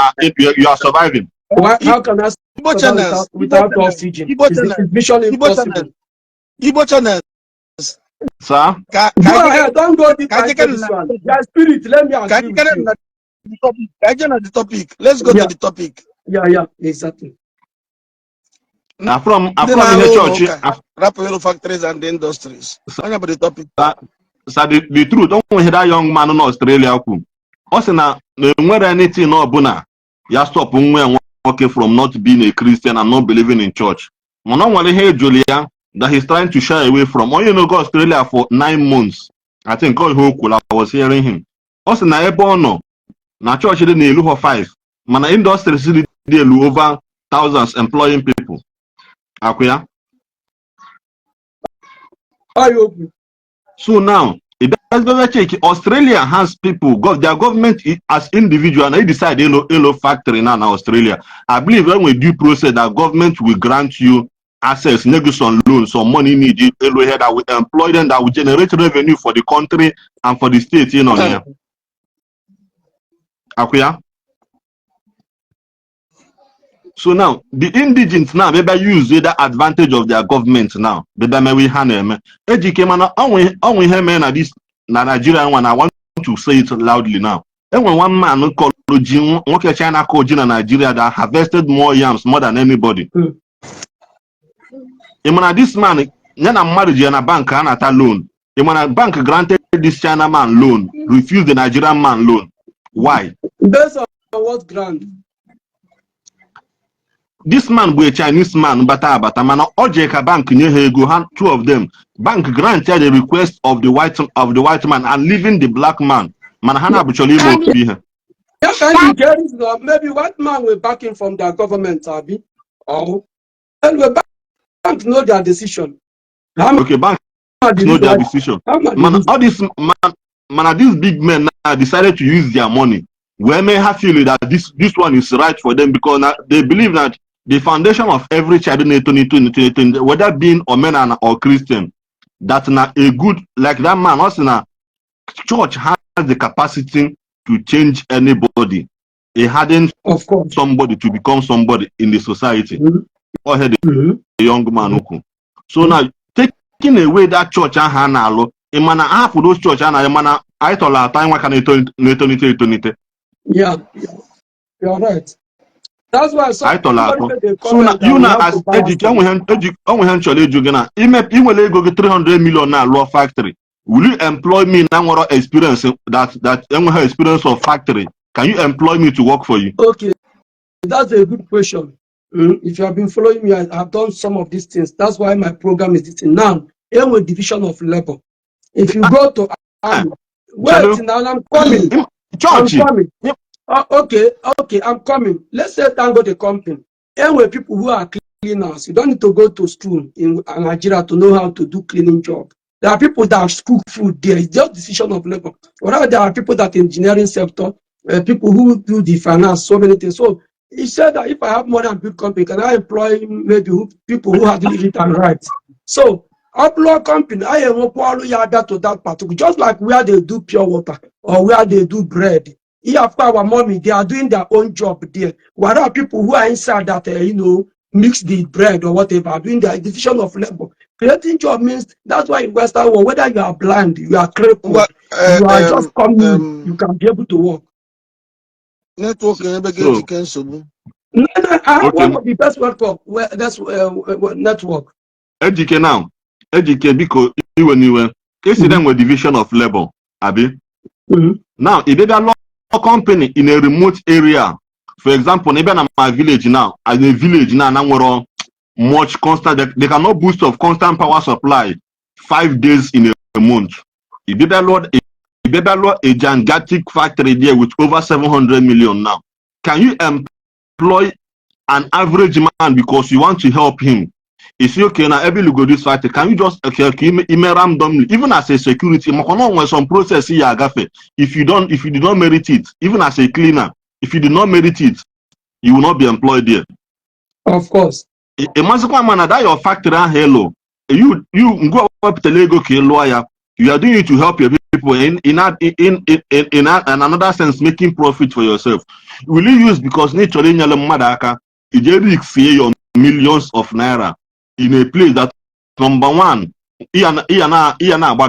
[SPEAKER 2] you are surviving.
[SPEAKER 3] How can I survive without oxygen? It's mission impossible.
[SPEAKER 1] Igbo channels.
[SPEAKER 2] Sir?
[SPEAKER 3] Go ahead, don't go deep into this one. Your spirit, let me agree with you.
[SPEAKER 1] The topic. Let's go to the topic.
[SPEAKER 3] Yeah, exactly.
[SPEAKER 2] Now from the church,
[SPEAKER 1] Rapper factories and the industries. About the topic.
[SPEAKER 2] So the truth, don't we hear that young man in Australia? Also now, when anything no buna, you stop working from not being a Christian and not believing in church. I want to hear Julia that he's trying to shy away from. Oh, you know, go Australia for 9 months. I think I was hearing him. Also now, Ebono. Na church didn't look for 5. Mana industry still over thousands employing people. Akuya. So now, it does not check. Australia has people, their government as individual, and they decide hello factory now in Australia. I believe when we do process, that government will grant you access, negotiation loans, some money needed, that will employ them, that will generate revenue for the country and for the state, you know. Here. Akuya. So now the indigents now maybe use the advantage of their government now. Maybe we hanem. Only him na this Nigerian one. I want to say it loudly now. And when one man called China called Nigeria that harvested more yams more than anybody. This man, I'm married in a bank and at a loan. A bank granted this China man loan, refused the Nigerian man loan. Why?
[SPEAKER 3] Based on what grant?
[SPEAKER 2] This man be a Chinese man, but man, Ojeka bank near Hego, 2 of them. Bank granted the request of the white man and leaving the black man. Manhana actually will be here.
[SPEAKER 3] Maybe white man will backing from their government, Abi. Oh, and the bank know their decision.
[SPEAKER 2] Okay, bank know their decision. Man, all this man, these big men now decided to use their money. We may have feel that this one is right for them because they believe that the foundation of every child in whether being Omenala or Christian, that's not a good, like that man, also now, church has the capacity to change anybody. It hadn't somebody to become somebody in the society. Or the young man. So now, taking away that church and Hanalo, imana half of those church and imana I told our time can eternity.
[SPEAKER 3] Yeah, you're right. That's why
[SPEAKER 2] I told her. So now you know as education you go get 300 million now law factory. Will you employ me now experience that experience of factory? Can you employ me to work for you?
[SPEAKER 3] Okay, that's a good question. If you have been following me, I have done some of these things. That's why my program is this now. With division of labor. If you go to wait now, I'm coming.
[SPEAKER 2] Church.
[SPEAKER 3] I'm coming. Okay, I'm coming. Let's say tango the company. With people who are cleaners, you don't need to go to school in Nigeria to know how to do cleaning job. There are people that cook food there. It's just decision of labor. Whereas there are people that engineering sector, people who do the finance, so many things. So he said that if I have money and big company, can I employ maybe people who have it and rights? So upload company, I am to that particular, just like where they do pure water or where they do bread. After our mommy, they are doing their own job there. Where are people who are inside that mix the bread or whatever, doing the division of labor. Creating job means that's why in Western world, whether you are blind, you are crippled, you are just coming, you can be able to work.
[SPEAKER 1] Network
[SPEAKER 3] No, I have one of the best network. That's network.
[SPEAKER 2] Educate now. Educate because you see them with division of labor, Abi. Now, if they are not a company in a remote area, for example, even in my village now, as a village now, much constant, they cannot boost of constant power supply 5 days in a month. If they are a gigantic factory there with over 700 million now, can you employ an average man because you want to help him? is okay now every you go this factory, can you just randomly, even as a security, some process here if you did not merit it, even as a cleaner, if you did not merit it, you will not be employed there.
[SPEAKER 3] Of course.
[SPEAKER 2] Man, that your factory hello. You go up the Lego lawyer. You are doing it to help your people in another sense, making profit for yourself. Will you use because nature in your madaka, you your millions of naira in a place that number one, Iana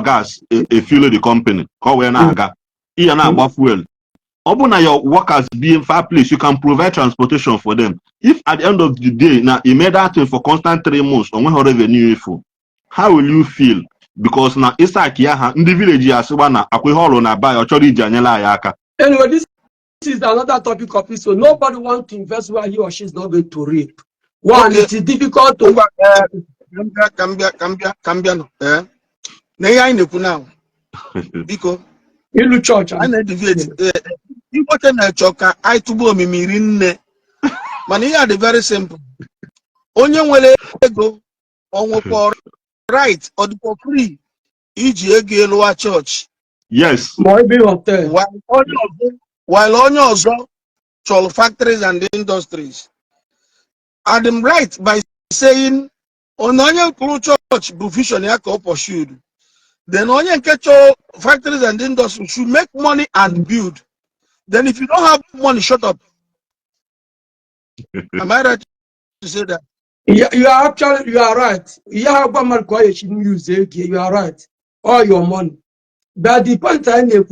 [SPEAKER 2] gas a fuel the company, Iana fuel. Open your workers being far place, you can provide transportation for them. If at the end of the day, now you made that thing for constant 3 months on when revenue, how will you feel? Because now it's like in the village,
[SPEAKER 3] anyway, this is another topic of it. So nobody wants to invest where he or she is not going to reap. One, it is difficult to
[SPEAKER 1] Because
[SPEAKER 3] Ilu church.
[SPEAKER 1] I need to you got a choker, I to bo me mirin. Money are the very simple. Only when go on for right or for free. Iji lower church.
[SPEAKER 2] Yes.
[SPEAKER 1] While on your factories and industries. And I'm right by saying on your church provision pursued. Then on your factories and industries should make money and build. Then if you don't have money, shut up. Am I right to say that?
[SPEAKER 3] You are right. You are right. All your money. But the point I make,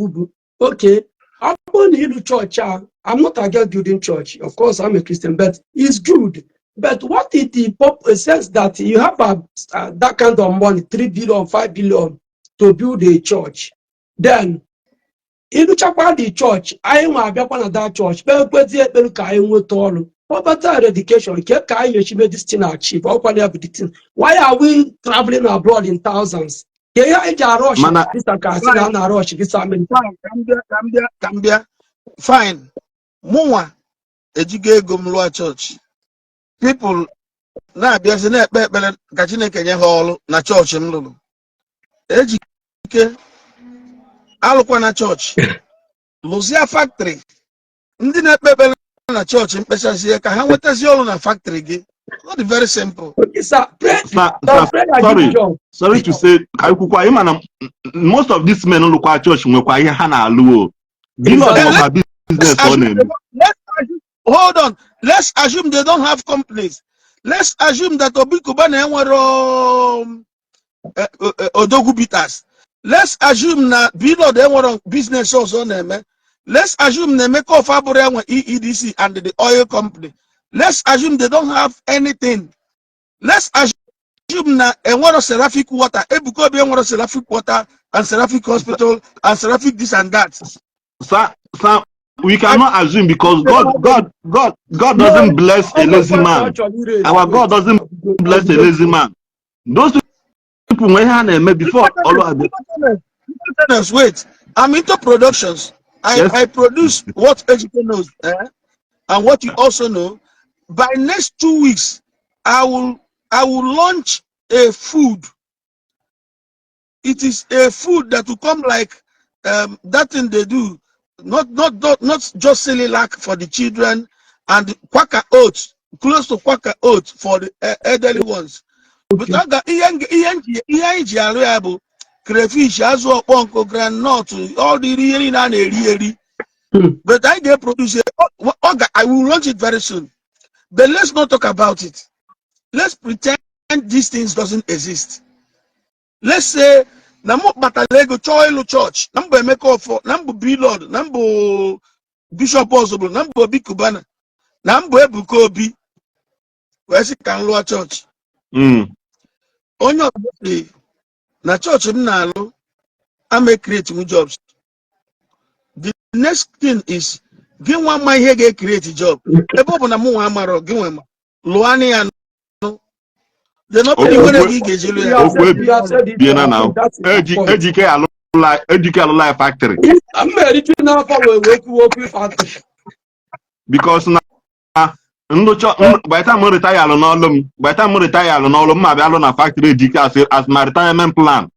[SPEAKER 3] okay, I'm going to the church. I'm not against building church. Of course, I'm a Christian, but it's good. But what is the sense that you have that kind of money, 3 billion, 5 billion, to build a church? Then, in the church, I am a that church, poverty eradication, this thing achieve. Why are we traveling abroad in thousands?
[SPEAKER 1] Fine. Mwa ejige gomlua church. People na biazi na ekpekpere ka Chineke nye ha ọrụ na church m lụrụ. Ejike alụkwa na church. Lụzia factory. Ndị na-ekpekpere na church mkpechazie ka ha nwetazie ọrụ na factory gị. Not very simple.
[SPEAKER 2] Sorry to say, most of these men look at church
[SPEAKER 1] hold on. Let's assume they don't have companies. Let's assume that Obikubana Odogu Bitas. Let's assume that below they were business also. Let's assume they make off EEDC and the oil company. Let's assume they don't have anything. Let's assume that a one of Seraphic water, Ebuka Obi one of Seraphic water, and Seraphic hospital, and Seraphic this and that.
[SPEAKER 2] Sir, we cannot assume because God doesn't bless a lazy man. Our God doesn't bless a lazy man. Those people may before all of them.
[SPEAKER 1] Wait, I'm into productions. I produce what education knows, and what you also know. By next 2 weeks, I will launch a food. It is a food that will come like that thing they do. Not just silly lack for the children and quacker oats, close to quacker oats for the elderly ones. But I got crayfish, as well, ponko, granite, all the really. But I get produce I will launch it very soon. But let's not talk about it. Let's pretend these things doesn't exist. Let's say Namu Batalego Choilu Church, number Meko for number B Lord, number Bishop Possible, number B Kubana, number Ebuka Obi, where's it can lower church? On your na church Nalo, I may create new jobs. The next thing is give one my head create a job. Ebo na mu amaro give one Luani and they're not going to
[SPEAKER 2] Educate factory.
[SPEAKER 3] I'm ready to now for a factory.
[SPEAKER 2] Because now by the time I retire alone, by the time I retire alone, my alone factory as my retirement plan.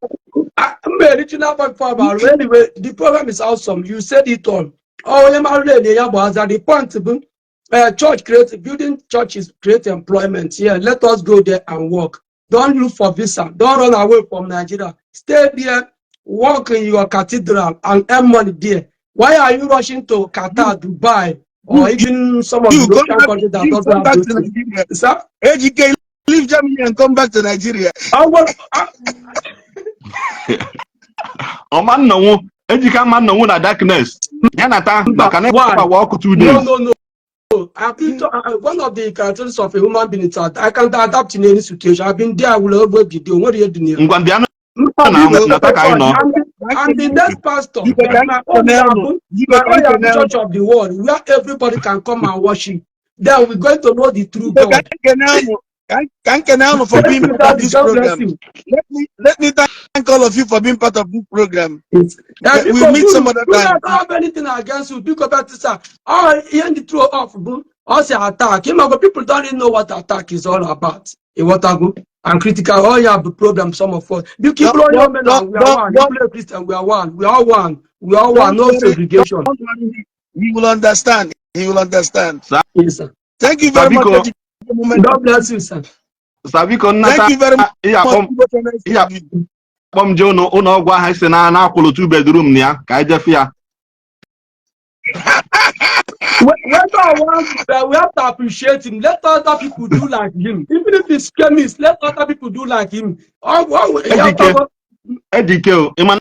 [SPEAKER 3] I'm original point. Anyway, the program is awesome. You said it all. Oh, the point church building churches create employment. Yeah, let us go there and work. Don't look for visa. Don't run away from Nigeria. Stay there, work in your cathedral and earn money there. Why are you rushing to Qatar, Dubai, or even some of the European countries that doesn't have those things? Sir?
[SPEAKER 1] AGK, leave Germany and come back to Nigeria.
[SPEAKER 2] Man, no, Ejika man, no, na darkness. Yanata, Bakane, walk 2 days.
[SPEAKER 3] No. One of the characteristics of a human being is that I can adapt in any situation. I've been there, I will always be there. What are you doing? And the next pastor, my own church of the world, where everybody can come and worship. Then we're going to know the true God.
[SPEAKER 1] Thank you for being part of this program. Let me thank all of you for being part of this program. We'll meet some other time.
[SPEAKER 3] I don't have anything against you because that's in the truth of also attack. People don't even know what attack is all about. And critical. Oh, you have the problem. Some of us. You keep blowing your men. We are one. You play Christian. We are one. We are one. We are one. No segregation.
[SPEAKER 1] He will understand. He will understand.
[SPEAKER 3] Yes, sir.
[SPEAKER 1] Thank you very much.
[SPEAKER 3] God bless you, sir.
[SPEAKER 1] Thank you very much.
[SPEAKER 2] Jono, Onogwa has an 2-bedroom near Kaidefia.
[SPEAKER 3] We have to appreciate him. Let other people do like him. Even if he's chemist, let other people do like him.
[SPEAKER 2] Edike, Eman,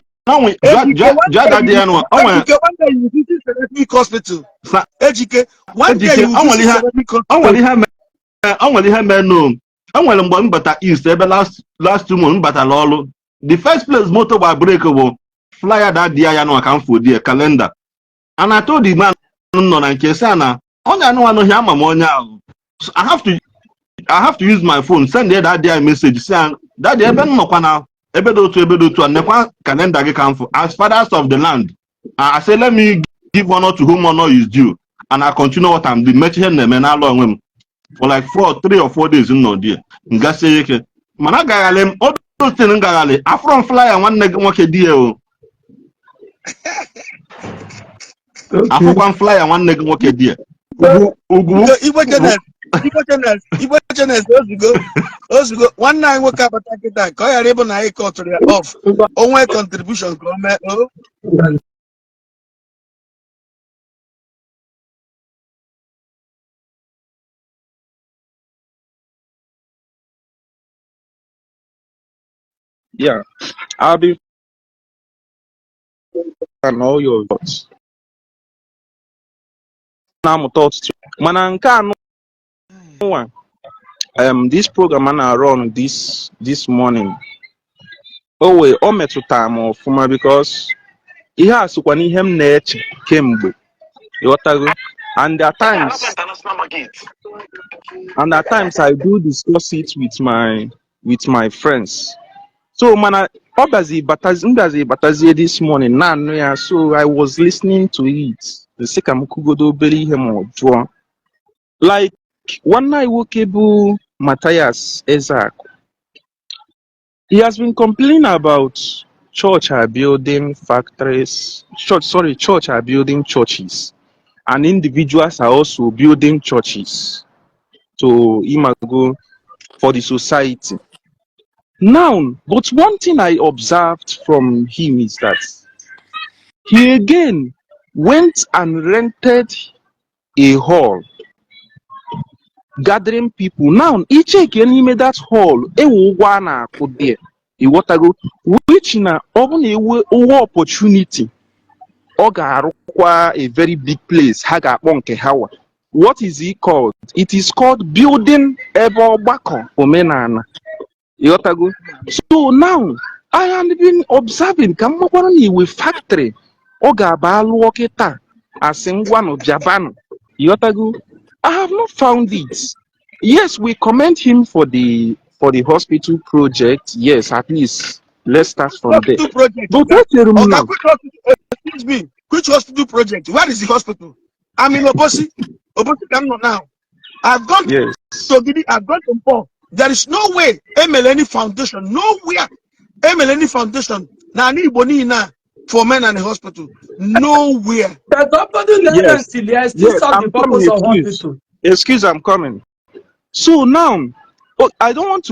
[SPEAKER 1] hospital. Educate. One day you
[SPEAKER 2] only have no. I'm well on but East last 2 months, but Lolo. The first place motor by breakable flyer that dia no account for their calendar. And I told the man no and Kesana, only I know him. So I have to use my phone, send that day message saying that the event no kana ebedo to and never calendar account for as fathers of the land. I say let me give honor to whom honor is due, and I continue what I'm doing. Mention them and along him for like 3 or 4 days in no dear. Ngase Managalem all those things Gale. Afron fly and one neg work a deal. Afron fly and one neg work a deal.
[SPEAKER 1] Ugu, 1 night wake up at that. Call your able na equal to the off. Only contribution.
[SPEAKER 4] Yeah, I'll be and all your thoughts. Now, thoughts. Mananka, this program I run this morning. Oh, we all met to time of Fuma because he has when him net came with and at times I do discuss it with my friends. So man, obviously batazi this morning now, so I was listening to it. The second kugodo belly him or draw. Like one night wokebu Mathias Ezeaku. He has been complaining about church are building factories, church are building churches, and individuals are also building churches to imago for the society. Now, but one thing I observed from him is that he again went and rented a hall, gathering people. Now, each again made that hall, which na open a opportunity, a very big place, What is it called? It is called building Omenala. So now I have been observing with factory as in one of Japan. I have not found it. Yes, we commend him for the hospital project. Yes, at least let's start from there. But
[SPEAKER 1] Excuse me, which hospital project? Where is the hospital? I'm in Obosi. Obosi come now. I've gone
[SPEAKER 4] Yes.
[SPEAKER 1] to Gidi, I've gone to Paul. There is no way Emeleni Foundation, nowhere Emeleni Foundation, Nani Bonina for men and the hospital. Nowhere.
[SPEAKER 3] There's nobody there
[SPEAKER 4] Yes.
[SPEAKER 3] until he still
[SPEAKER 4] Yes.
[SPEAKER 3] serve the
[SPEAKER 4] I'm coming.
[SPEAKER 3] purpose of
[SPEAKER 4] Excuse.
[SPEAKER 3] hospital.
[SPEAKER 4] Excuse. I'm coming. So now, I don't want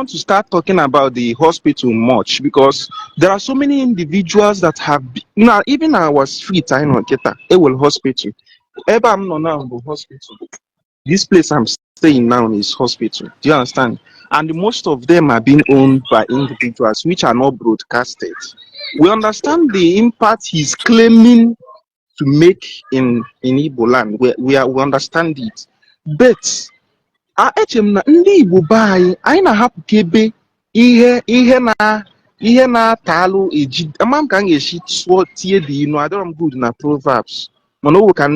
[SPEAKER 4] to start talking about the hospital much because there are so many individuals that have now even our street I know Keta it will hospital. Ever I'm not now the hospital. This place I'm staying now is hospital. Do you understand? And most of them are being owned by individuals which are not broadcasted. We understand the impact he's claiming to make in Igbo land. We understand it, but eche m na ndị Igbo be anyị na-ahapụ ka ebe ihe na-atalụ eji ama m ka m ga-esi tụọ tie dị inu adọrọ m good na proverbs mana owo ka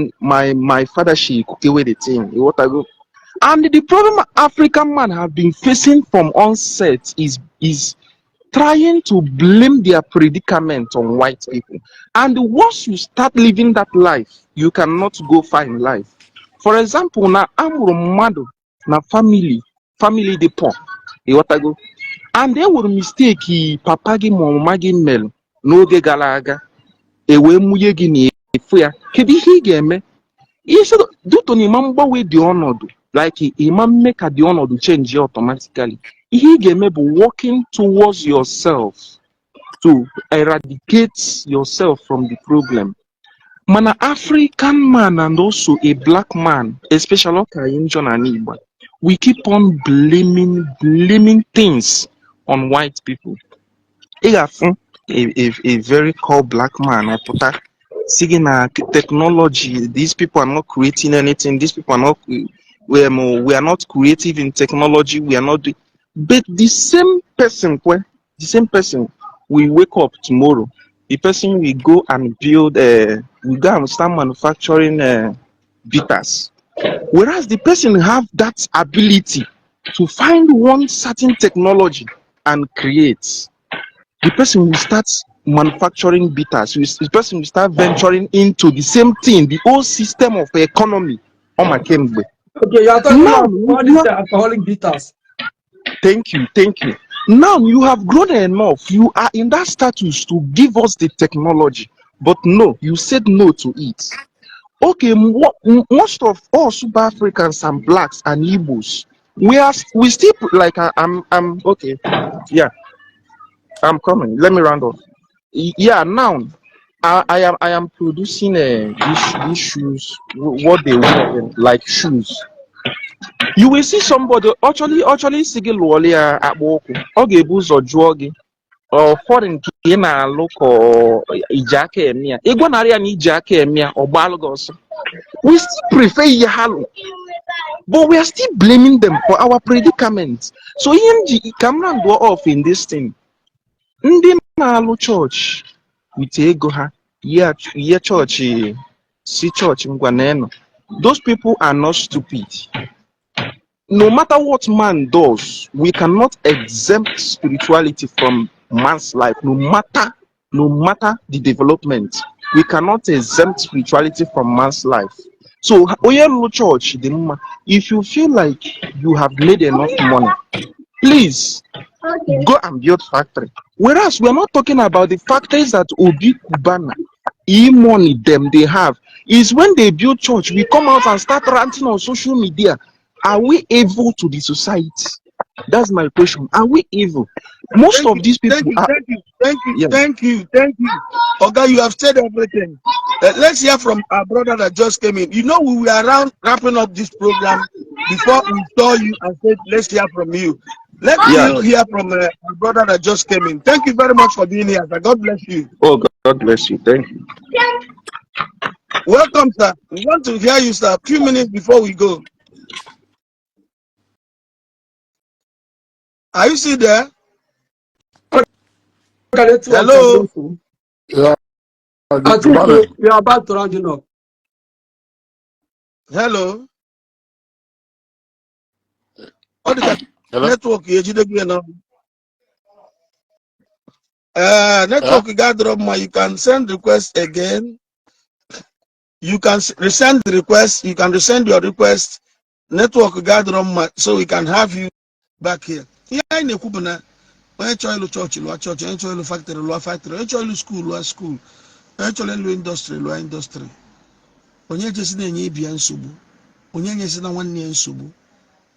[SPEAKER 4] my father she kukewe the thing you what I go. And the problem African man have been facing from onset is trying to blame their predicament on white people. And once you start living that life, you cannot go far in life. For example, na amụrụ mmadụ na family dị poor, ịghọtago, and they were mistake papa gị ma mama gị mere n'oge gara aga ewee mụnye gị n'efu ya, kedu ihe ị ga-eme? Ihe duto na ịma mgbanwe dị ọnọdụ like ịma mme ka dị ọnọdụ change automatically. Ihe ị ga-eme bụ working towards yourself to eradicate yourself from the problem. Mana African man and also a black man, especially in Igbo, we keep on blaming things on white people. A very cold black man, I put that singing technology. These people are not creating anything. These people are not. We are not creative in technology. We are not. But the same person will wake up tomorrow. The person will go and build. We go and start manufacturing bitters. Whereas the person have that ability to find one certain technology and create. The person will start manufacturing bitters. The person will start venturing into the same thing, the whole system of the economy.
[SPEAKER 3] Okay, you are talking about all these alcoholic bitters.
[SPEAKER 4] Thank you. Now you have grown enough. You are in that status to give us the technology. But no, you said no to it. Okay, most of us Super Africans and blacks and Igbos, we still like I'm okay. Yeah, I'm coming. Let me round off. Yeah, now I am producing these shoes. What they wear like shoes. You will see somebody actually sigil wọlé akpọkụ ọ ga-ebu ụzọ jụọ gị foreign nke ị na-alụ ka iji aka eme ya ịgwanarị ya na iji aka eme ya ọ gbalụ gị ọsọ. We still prefer ihe ha lụ, but we are still blaming them for our predicament. So ihe nji ka m round off in this thing, ndị na-alụ church with ego ha ihe church si church ngwa na-eno, those people are not stupid. No matter what man does, we cannot exempt spirituality from man's life. No matter the development, we cannot exempt spirituality from man's life. So, Oyelu Church, if you feel like you have made enough money, please go and build factory. Whereas we are not talking about the factories that Obi Kubana, money them they have. Is when they build church, we come out and start ranting on social media. Are we evil to the society? That's my question. Are we evil? Most of these people.
[SPEAKER 1] Thank you. Okay, you have said everything. Let's hear from our brother that just came in. You know, we were around wrapping up this program before we saw you and said, let's hear from you. Let's hear from our brother that just came in. Thank you very much for being here, sir. God bless you.
[SPEAKER 4] Oh, God bless you. Thank you.
[SPEAKER 1] Welcome, sir. We want to hear you, sir. A few minutes before we go. Are you still there? Hello.
[SPEAKER 6] Yeah.
[SPEAKER 3] I think we are about to round it up.
[SPEAKER 1] Hello. Network network gather you can send request again. You can resend the request. You can resend your request network gather on so we can have you back here. Yeah, in the Kubana, when you church, you church, you factory, you factory, you school, school, you industry, industry. When you just in a Bian Subu, when you just in 1 year Subu,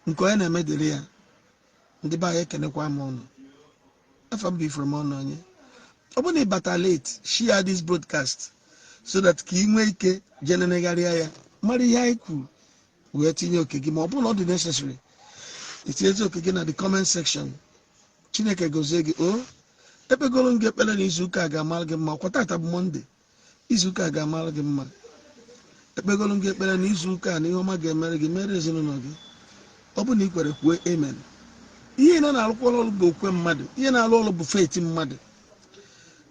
[SPEAKER 1] Nkoena Medelia, the buyer can acquire mon. If I'm be from on. Obone better late, share this broadcast so that Kimweke, Jennegaria, Maria Iku, we're telling you, okay, not the necessary. It is okay again at the comment section. Chineke gozegi oh epegolo nge pele n'izuka ga-amal gị mma kwata Monday izuka ga-amal gị mma ekpegolo nge pele n'izuka na ihe ọma ga-emere gị mere ezinụlọ gị ọ bụ na ikwere kwuo amen. Ihe na-alụkwa ọrụ bụ okwe mmadụ, ihe na-alụ ọrụ bụ faith mmadụ.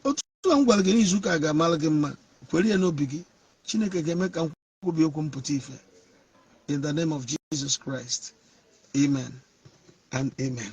[SPEAKER 1] Otu a m gwara gị n'izuka ga-amal gị mma kwere ya n'obi gị, Chineke ga-eme ka nkwubi okwu mpụta ife. In the name of Jesus Christ, amen and amen.